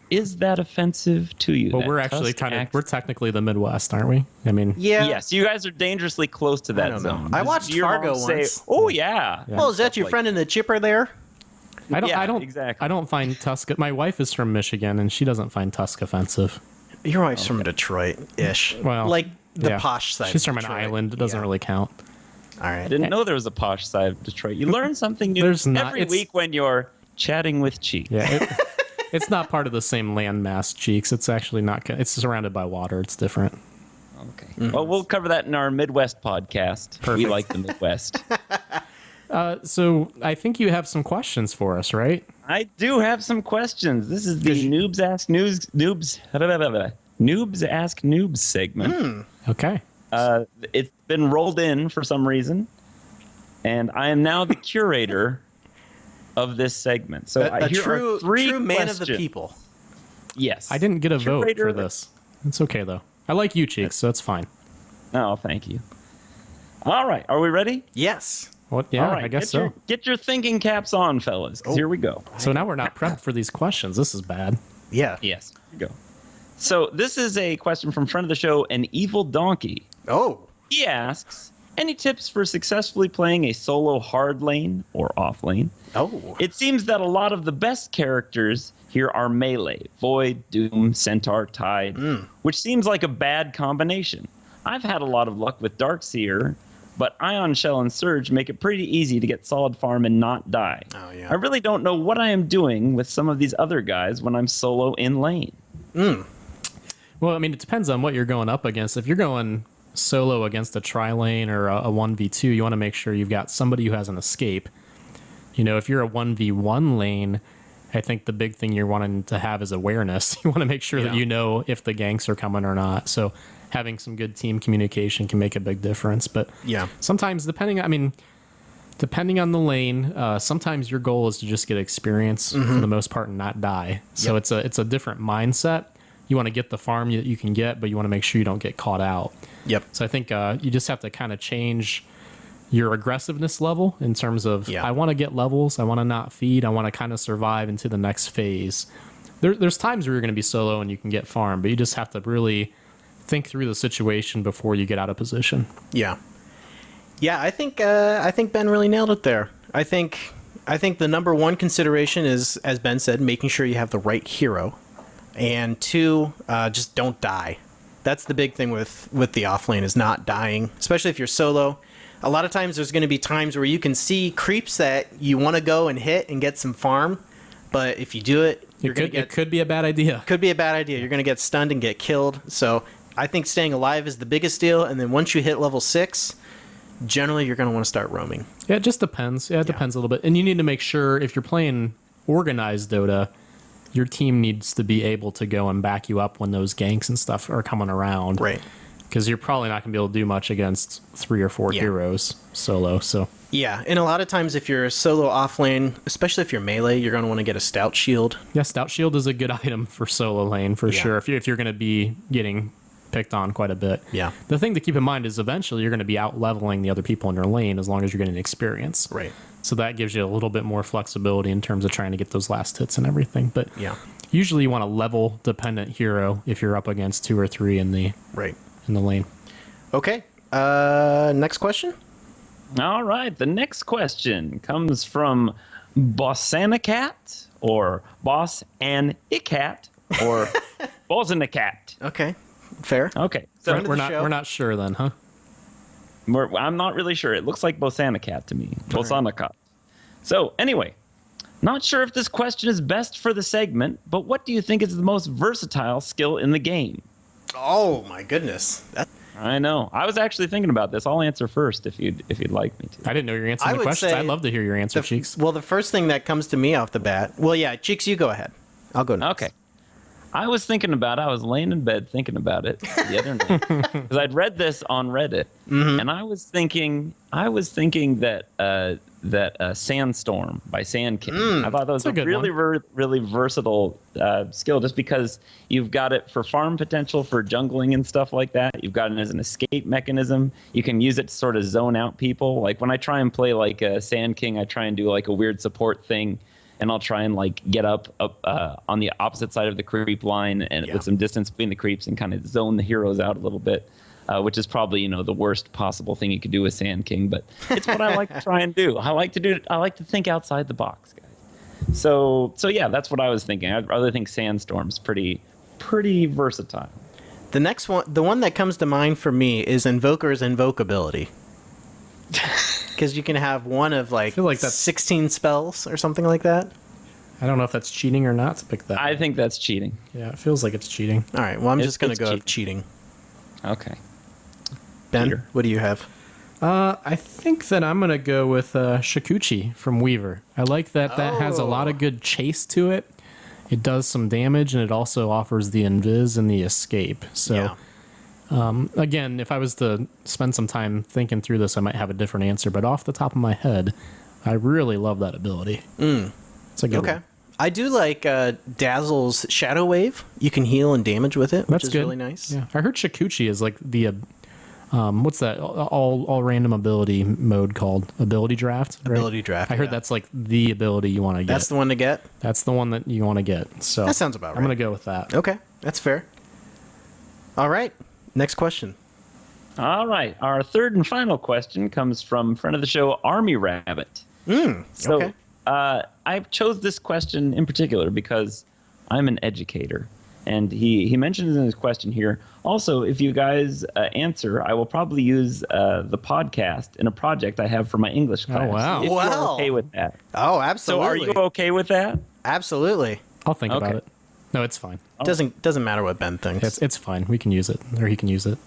is that offensive to you? Well, that we're actually Tusk we're technically the Midwest, aren't we? I mean, Yeah. Yes, you guys are dangerously close to that don't know. zone. I Does watched your Fargo mom say, once. oh yeah. Well, is that your Like- friend in the chipper there? Yeah, I don't exactly. I don't find Tusk. My wife is from Michigan, and she doesn't find Tusk offensive. Your wife's from Detroit-ish. Well, like the yeah. posh side. She's of from an Detroit. island. It doesn't Yeah. really count. All right. I didn't know there was a posh side of Detroit. You learn something new There's not- every it's- week when you're chatting with Cheek. Yeah, it's not part of the same landmass, Cheeks. It's actually not. It's surrounded by water. It's different. Okay. Well, we'll cover that in our Midwest podcast. We like the Midwest. So I think you have some questions for us, right? I do have some questions. This is the Noobs Ask Noobs segment. Okay. It's been rolled in for some reason, and I am now the curator of this segment. So A here true, are three true man of the questions. people. Yes. I didn't get a vote Curator for of it. this. It's okay though. I like you, Cheeks, so it's fine. Oh, thank you. All right. Are we ready? Yes. What? Yeah, All right. I guess get so. Get your thinking caps on, fellas, 'cause here we go. So now we're not prepped for these questions. This is bad. Yeah. Yes. Here we go. So this is a question from friend of the show, An Evil Donkey. Oh. He asks, any tips for successfully playing a solo hard lane or off lane Oh. It seems that a lot of the best characters here are melee: Void, Doom, Centaur, Tide, which seems like a bad combination. I've had a lot of luck with Darkseer, but Ion Shell and Surge make it pretty easy to get solid farm and not die. Oh, yeah. I really don't know what I am doing with some of these other guys when I'm solo in lane. Well, I mean, it depends on what you're going up against. If you're going solo against a tri-lane or a 1v2, you want to make sure you've got somebody who has an escape. You know, if you're a 1v1 lane, I think the big thing you're wanting to have is awareness. You want to make sure that you know if the ganks are coming or not. So having some good team communication can make a big difference. But sometimes, depending on the lane, sometimes your goal is to just get experience for the most part and not die. So it's a different mindset. You want to get the farm that you can get, but you want to make sure you don't get caught out. Yep. So I think you just have to kind of change your aggressiveness level in terms of, I want to get levels, I want to not feed, I want to kind of survive into the next phase. There's times where you're going to be solo and you can get farm, but you just have to really think through the situation before you get out of position. Yeah. Yeah, I think Ben really nailed it there. I think the number one consideration is, as Ben said, making sure you have the right hero. And 2, just don't die. That's the big thing with the offlane, is not dying, especially if you're solo. A lot of times there's going to be times where you can see creeps that you want to go and hit and get some farm, but if you do it, it could be a bad idea. Could be a bad idea. You're going to get stunned and get killed. So I think staying alive is the biggest deal, and then once you hit level 6, generally you're going to want to start roaming. Yeah, it just depends. Yeah, it depends a little bit. And you need to make sure, if you're playing organized Dota, your team needs to be able to go and back you up when those ganks and stuff are coming around. Right. Because you're probably not going to be able to do much against 3 or 4 heroes solo. So yeah, and a lot of times if you're solo offlane, especially if you're melee, you're going to want to get a stout shield. Yeah, stout shield is a good item for solo lane for sure. If you're going to be getting picked on quite a bit. Yeah. The thing to keep in mind is eventually you're going to be out leveling the other people in your lane as long as you're getting experience. Right. So that gives you a little bit more flexibility in terms of trying to get those last hits and everything. But usually you want a level dependent hero if you're up against 2 or 3 in the lane. Okay. Next question. All right. The next question comes from Bossanacat, or Boss and Icat, or Bossanacat. Okay. Fair. Okay. So we're not sure then, huh? I'm not really sure. It looks like Bossanacat to me. Bossanacat. So anyway, not sure if this question is best for the segment, but what do you think is the most versatile skill in the game? Oh my goodness. I know. I was actually thinking about this. I'll answer first if you'd like me to. I didn't know you were answering the questions. I'd love to hear your answer, Cheeks. Well, the first thing that comes to me off the bat. Well, yeah, Cheeks, you go ahead. I'll go next. Okay. I was thinking about it. I was laying in bed thinking about it the other night because I'd read this on Reddit, and I was thinking that Sandstorm by Sand King. I thought that was a really really versatile skill, just because you've got it for farm potential, for jungling and stuff like that. You've got it as an escape mechanism. You can use it to sort of zone out people. Like when I try and play like a Sand King, I try and do like a weird support thing. And I'll try and like get up on the opposite side of the creep line and with some distance between the creeps and kind of zone the heroes out a little bit, which is probably the worst possible thing you could do with Sand King. But it's what I like to try and do. I like to think outside the box, guys. So yeah, that's what I was thinking. I really think Sandstorm's pretty versatile. The next one, the one that comes to mind for me, is Invoker's invocability. Because you can have one of like that's 16 spells or something like that. I don't know if that's cheating or not to pick that. I think that's cheating. Yeah, it feels like it's cheating. All right, well, I'm just going to go with cheating. Okay. Ben, Peter, what do you have? I think that I'm going to go with Shikuchi from Weaver. I like that has a lot of good chase to it. It does some damage, and it also offers the invis and the escape. So, again, if I was to spend some time thinking through this, I might have a different answer. But off the top of my head, I really love that ability. It's a good one. I do like Dazzle's Shadow Wave. You can heal and damage with it, which is really nice. Yeah, I heard Shikuchi is like the what's that all random ability mode called? Ability draft. Right? Ability draft. I heard that's like the ability you want to get. That's the one to get. That's the one that you want to get. So that sounds about right. I'm gonna go with that. Okay, that's fair. All right, next question. All right, our third and final question comes from friend of the show, Army Rabbit. Okay. I chose this question in particular because I'm an educator. And he mentions in his question here, also, if you guys answer, I will probably use the podcast in a project I have for my English class. Oh, wow. If Wow. you're okay with that. Oh, absolutely. So are you okay with that? Absolutely. I'll think about Okay. it. No, it's fine. Doesn't matter what Ben thinks. It's fine. We can use it, or he can use it.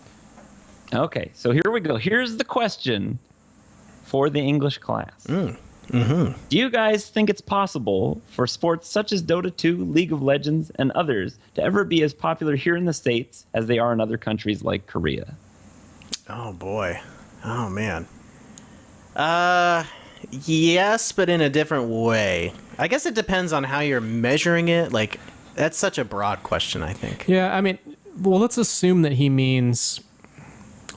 Okay, so here we go. Here's the question for the English class. Do you guys think it's possible for sports such as Dota 2, League of Legends, and others to ever be as popular here in the States as they are in other countries like Korea? Oh boy. Oh man. Yes, but in a different way. I guess it depends on how you're measuring it. Like, that's such a broad question, I think. Yeah, I mean, well, let's assume that he means.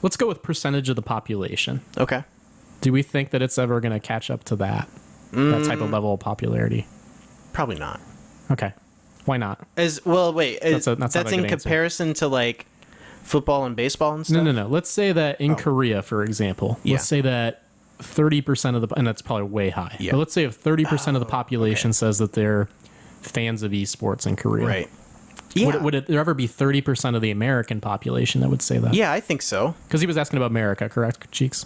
Let's go with percentage of the population. Okay. Do we think that it's ever going to catch up to that type of level of popularity? Probably not. Okay, why not? That's That's not a in good answer. comparison to like football and baseball and stuff. No. Let's say that in Korea, for example, Yeah. let's say that 30% of the, and that's probably way high. Yeah. But let's say if 30% of the population says that they're fans of esports in Korea, Right. Yeah. Would it there ever be 30% of the American population that would say that? Yeah, I think so. Because he was asking about America, correct, Cheeks?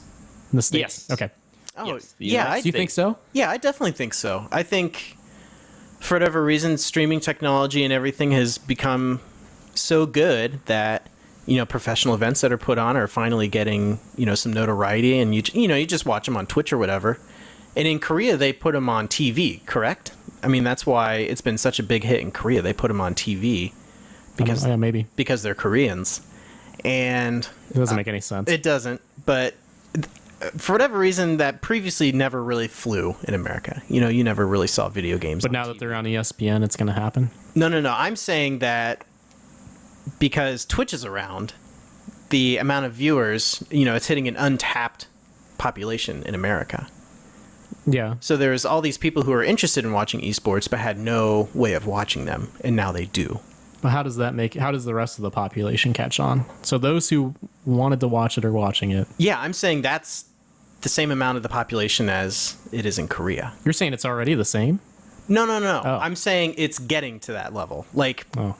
In the States. Yes. Okay. Oh, Yes, the yeah. United Do you think so? Yeah, I definitely think so. I think for whatever reason, streaming technology and everything has become so good that, you know, professional events that are put on are finally getting, you know, some notoriety, and you just watch them on Twitch or whatever. And in Korea, they put them on TV, correct? I mean, that's why it's been such a big hit in Korea. They put them on TV because yeah, maybe. because they're Koreans. And It doesn't make any sense. it doesn't, but for whatever reason, that previously never really flew in America. You know, you never really saw video games. But on now TV. that they're on ESPN, it's going to happen. No. I'm saying that because Twitch is around, the amount of viewers, you know, it's hitting an untapped population in America. Yeah. So there's all these people who are interested in watching esports but had no way of watching them, and now they do. But how does the rest of the population catch on? So those who wanted to watch it are watching it. Yeah, I'm saying that's the same amount of the population as it is in Korea. You're saying it's already the same? No. Oh. I'm saying it's getting to that level. Like, Oh.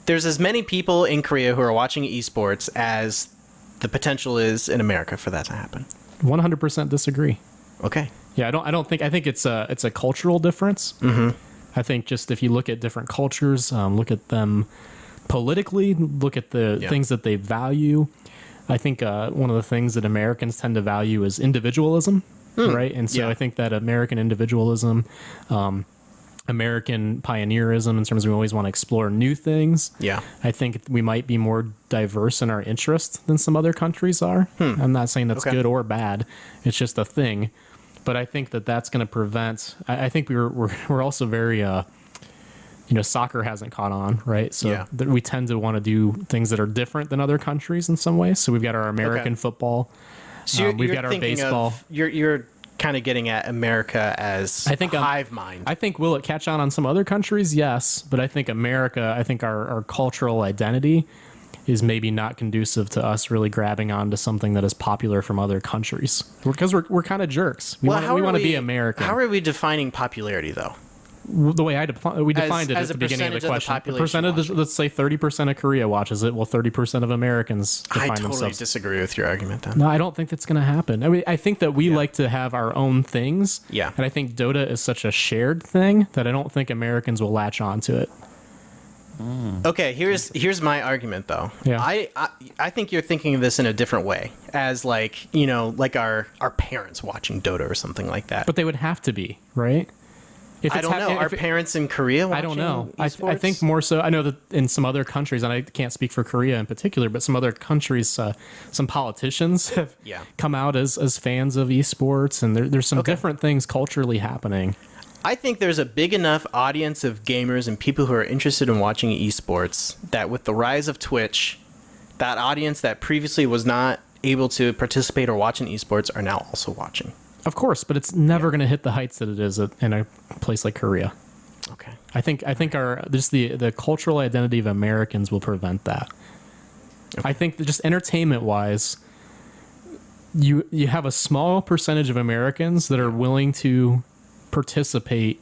there's as many people in Korea who are watching esports as the potential is in America for that to happen. 100% disagree. Okay. Yeah, I think it's a cultural difference. Mm-hmm. I think just if you look at different cultures, look at them politically, look at the things that they value. I think one of the things that Americans tend to value is individualism, right? And so I think that American individualism, American pioneerism, in terms of we always want to explore new things. Yeah. I think we might be more diverse in our interests than some other countries are. I'm not saying that's Okay. good or bad. It's just a thing. But I think that that's going to prevent. I think we're also very, soccer hasn't caught on, right? So Yeah. we tend to want to do things that are different than other countries in some ways. So we've got our American football. So We've got our thinking baseball. Of, you're kind of getting at America as I think, a hive mind. I think will it catch on some other countries? Yes, but I think America. I think our cultural identity is maybe not conducive to us really grabbing onto something that is popular from other countries because we're kind of jerks. We want to be American. How are we defining popularity, though? The way we defined it as at a the beginning of the percentage of the question. population Percentage, watching. let's say 30% of Korea watches it. Well, 30% of Americans define I totally themselves. disagree with your argument then. No, I don't think that's going to happen. I mean, I think that we like to have our own things. Yeah. And I think Dota is such a shared thing that I don't think Americans will latch onto it. Okay, here's my argument though. Yeah. I think you're thinking of this in a different way, as like, you know, like our parents watching Dota or something like that. But they would have to be, right? If I it's don't know. Our parents in Korea watching I don't know. I esports? think more so. I know that in some other countries, and I can't speak for Korea in particular, but some other countries, some politicians have come out as fans of esports, and there's some different things culturally happening. I think there's a big enough audience of gamers and people who are interested in watching esports that with the rise of Twitch, that audience that previously was not able to participate or watch in esports are now also watching. Of course, but it's never going to hit the heights that it is in a place like Korea. Okay. I think our just the cultural identity of Americans will prevent that. Okay. I think that just entertainment wise, you have a small percentage of Americans that are willing to participate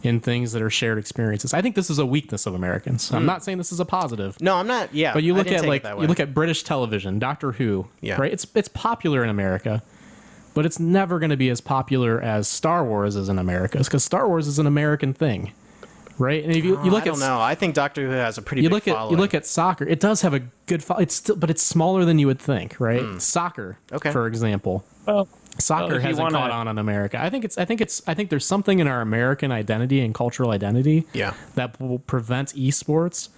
in things that are shared experiences. I think this is a weakness of Americans. I'm not saying this is a positive. No, I'm not. Yeah, But you I look didn't at take it like that way. you look at British television, Doctor Who, Yeah. right? It's popular in America, but it's never going to be as popular as Star Wars is in America, because Star Wars is an American thing, right? And if you look I don't know. I think Doctor Who has a pretty you big look at following. you look at soccer, it does have a good it's still, but it's smaller than you would think, right? Soccer, Okay. for example. Well, Soccer if you hasn't wanna- caught on in America. I think there's something in our American identity and cultural identity Yeah. that will prevent esports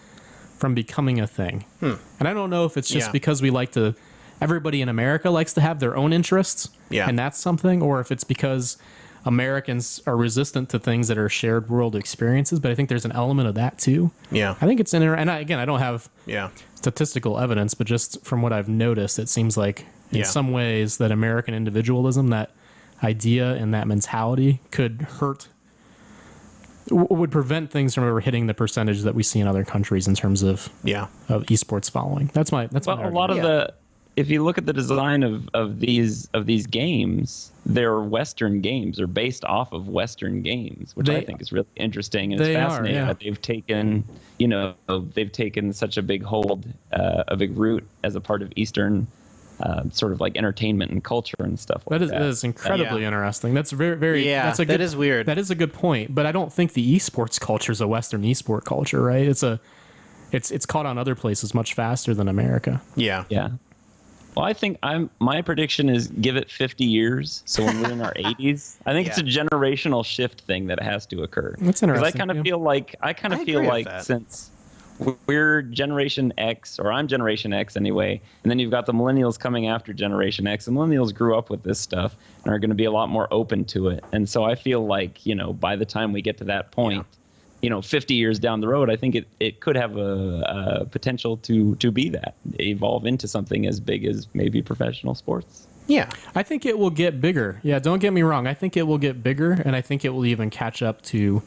from becoming a thing. And I don't know if it's just Yeah. because everybody in America likes to have their own interests, Yeah. and that's something, or if it's because Americans are resistant to things that are shared world experiences. But I think there's an element of that too. Yeah. I think it's again, I don't have Yeah. statistical evidence, but just from what I've noticed, it seems like in Yeah. some ways that American individualism, that idea and that mentality could would prevent things from ever hitting the percentage that we see in other countries in terms of Yeah. esports following. That's my Well, a argument. lot of Yeah. if you look at the design of these games, they're Western games, or based off of Western games, which I They- think is really interesting, and it's they are, fascinating yeah. that they've taken such a big hold, a big root as a part of Eastern sort of like entertainment and culture and stuff like that. That is incredibly Yeah. interesting. That's very Yeah, That's that is weird. That is a good point, but I don't think the esports culture is a Western esport culture, right? It's caught on other places much faster than America. Yeah. Yeah. Well, I think my prediction is give it 50 years. So when we're in our 80s, I think it's a generational shift thing that has to occur. That's 'Cause interesting, I kind yeah. of feel like I agree with that. since we're Generation X, or I'm Generation X anyway, and then you've got the millennials coming after Generation X. The millennials grew up with this stuff and are going to be a lot more open to it. And so I feel like, by the time we get to that point, 50 years down the road, I think it could have a potential to be that, evolve into something as big as maybe professional sports. Yeah. I think it will get bigger. Yeah, don't get me wrong. I think it will get bigger, and I think it will even catch up to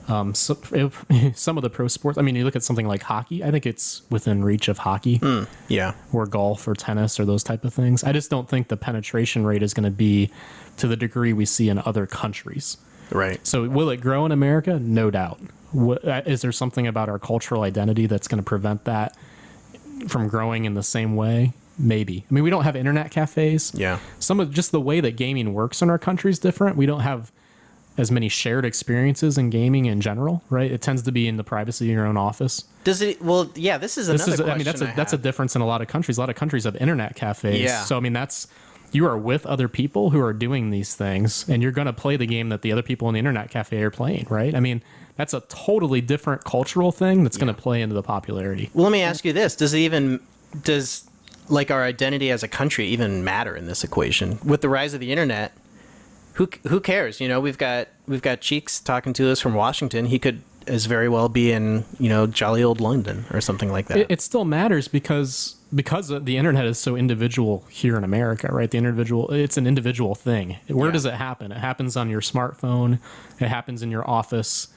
some of the pro sports. I mean, you look at something like hockey. I think it's within reach of hockey, Yeah. or golf, or tennis, or those type of things. I just don't think the penetration rate is going to be to the degree we see in other countries. Right. So will it grow in America? No doubt. Is there something about our cultural identity that's going to prevent that from growing in the same way? Maybe. I mean, we don't have internet cafes. Yeah. Some of just the way that gaming works in our country is different. We don't have as many shared experiences in gaming in general, right? It tends to be in the privacy of your own office. Does it? Well, yeah. This is another question. I mean, that's a have. difference in a lot of countries. A lot of countries have internet cafes. Yeah. So I mean, you are with other people who are doing these things, and you're going to play the game that the other people in the internet cafe are playing, right? I mean, that's a totally different cultural thing that's going to play into the popularity. Well, let me ask you this: does like our identity as a country even matter in this equation? With the rise of the internet, who cares? We've got Cheeks talking to us from Washington. He could as very well be in jolly old London or something like that. It still matters because the internet is so individual here in America, right? It's an individual thing. Where Yeah. does it happen? It happens on your smartphone. It happens in your office.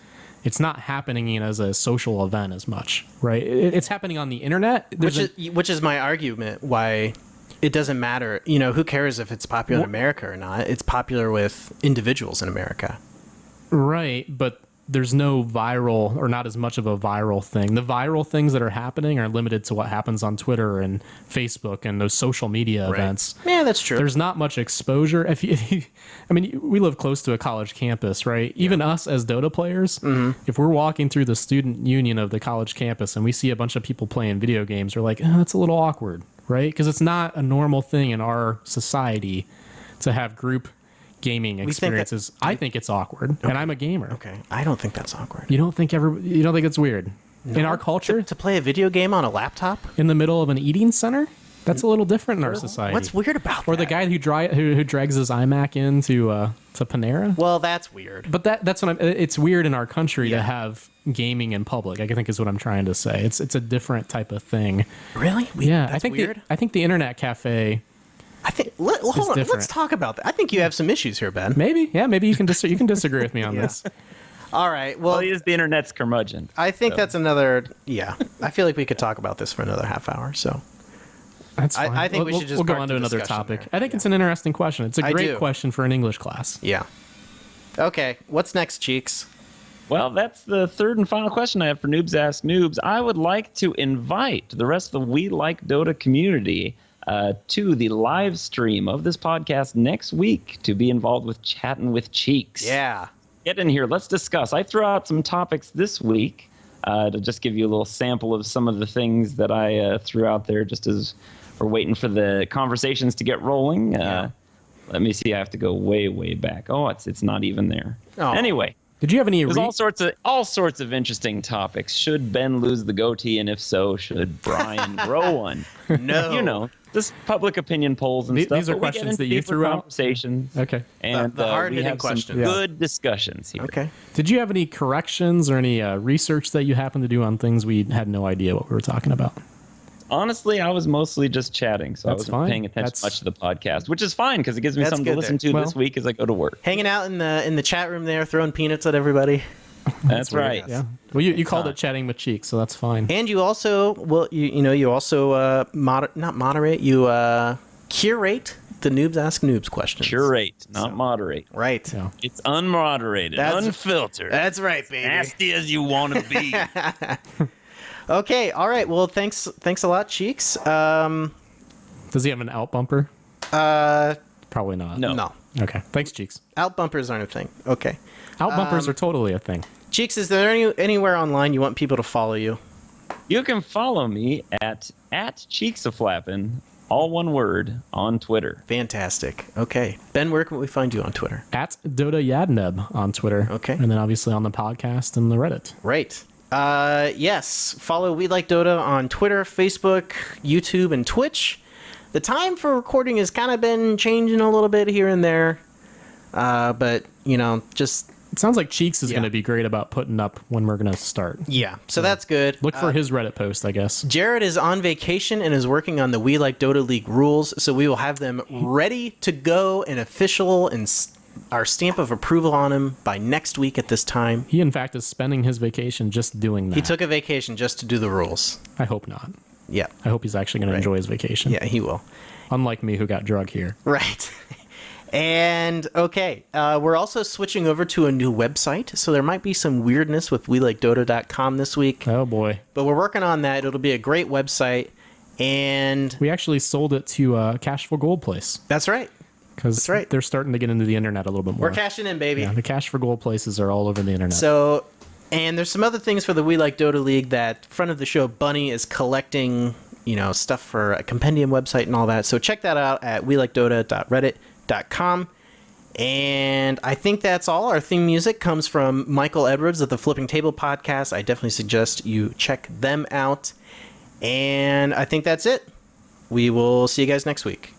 It's not happening as a social event as much, right? It's happening on the internet. Which is my argument why it doesn't matter. Who cares if it's popular in America or not? It's popular with individuals in America. Right, but there's no viral, or not as much of a viral thing. The viral things that are happening are limited to what happens on Twitter and Facebook and those social media events. Yeah, that's true. There's not much exposure. I mean, we live close to a college campus, right? Even us as Dota players, if we're walking through the student union of the college campus and we see a bunch of people playing video games, we're like, that's a little awkward, right? Because it's not a normal thing in our society to have group gaming experiences. I think it's awkward, and I'm a gamer. Okay, I don't think that's awkward. You don't think it's weird? In our culture, To play a video game on a laptop? in the middle of an eating center, that's a little different in our society. What's weird about that? Or the guy who drags his iMac into to Panera. Well, that's weird. But that's what it's weird in our country to have gaming in public. I think is what I'm trying to say. It's a different type of thing. Really? Yeah, that's I think weird. I think the internet cafe. I think. Hold on. different. Let's talk about that. I think you have some issues here, Ben. Maybe you can you can disagree with me on this. All right. Well, Well, he is the internet's curmudgeon. I think that's another. Yeah, I feel like we could talk about this for another half hour. So That's fine. I think we should just we'll go park on the to another discussion topic. there. I think it's an interesting question. It's a I great do. question for an English class. yeah. Okay, what's next, Cheeks? Well, that's the third and final question I have for Noobs Ask Noobs. I would like to invite the rest of the We Like Dota community to the live stream of this podcast next week to be involved with Chatting with Cheeks. Yeah. Get in here. Let's discuss. I threw out some topics this week to just give you a little sample of some of the things that I threw out there just as we're waiting for the conversations to get rolling. Let me see. I have to go way, way back. Oh, it's not even there. Oh. Anyway. Did you have any? There's all sorts of interesting topics. Should Ben lose the goatee, and if so, should Brian grow one? No. You know, just public opinion polls and stuff. These are but we get questions into that you deeper threw out? conversations. Okay. And The hard-hitting we have questions. some good discussions here. Okay. Did you have any corrections or any research that you happened to do on things we had no idea what we were talking about? Honestly, I was mostly just chatting, so That's I wasn't fine. paying attention much to the podcast, which is fine because it gives me That's something to good listen to there. this week as I go to work. Hanging out in the chat room there, throwing peanuts at everybody. That's right. Yeah. Well, you called it Chatting with Cheeks, so that's fine. And you also, you also not moderate, you curate the Noobs Ask Noobs questions. Curate, not moderate. Right. Yeah. It's unmoderated, unfiltered. That's right, baby. Nasty as you want to be. Okay, all right. Well, thanks a lot, Cheeks. Does he have an out bumper? Probably not. No. Okay. Thanks, Cheeks. Out bumpers aren't a thing. Okay. Out bumpers are totally a thing. Cheeks, is there anywhere online you want people to follow you? You can follow me at Cheeksaflappin', all one word, on Twitter. Fantastic. Okay. Ben, where can we find you on Twitter? At Dota Yadneb on Twitter. Okay. And then obviously on the podcast and the Reddit. Right. Yes. Follow We Like Dota on Twitter, Facebook, YouTube, and Twitch. The time for recording has kind of been changing a little bit here and there. But, just... It sounds like Cheeks is Yeah. going to be great about putting up when we're going to start. Yeah. So that's good. Look for his Reddit post, I guess. Jared is on vacation and is working on the We Like Dota League rules, so we will have them ready to go and official and our stamp of approval on him by next week at this time. He, in fact, is spending his vacation just doing that. He took a vacation just to do the rules. I hope not. Yeah. I hope he's actually going to enjoy his vacation. Yeah, he will. Unlike me, who got drug here. Right. And, okay, we're also switching over to a new website, so there might be some weirdness with WeLikeDota.com this week. Oh, boy. But we're working on that. It'll be a great website, and... We actually sold it to Cash for Gold place. That's right. Because That's right. they're starting to get into the internet a little bit more. We're cashing in, baby. Yeah, the Cash for Gold places are all over the internet. So, and there's some other things for the We Like Dota League that front of the show Bunny is collecting, stuff for a compendium website and all that. So check that out at weLikeDota.reddit.com. And I think that's all. Our theme music comes from Michael Edwards of the Flipping Table podcast. I definitely suggest you check them out. And I think that's it. We will see you guys next week.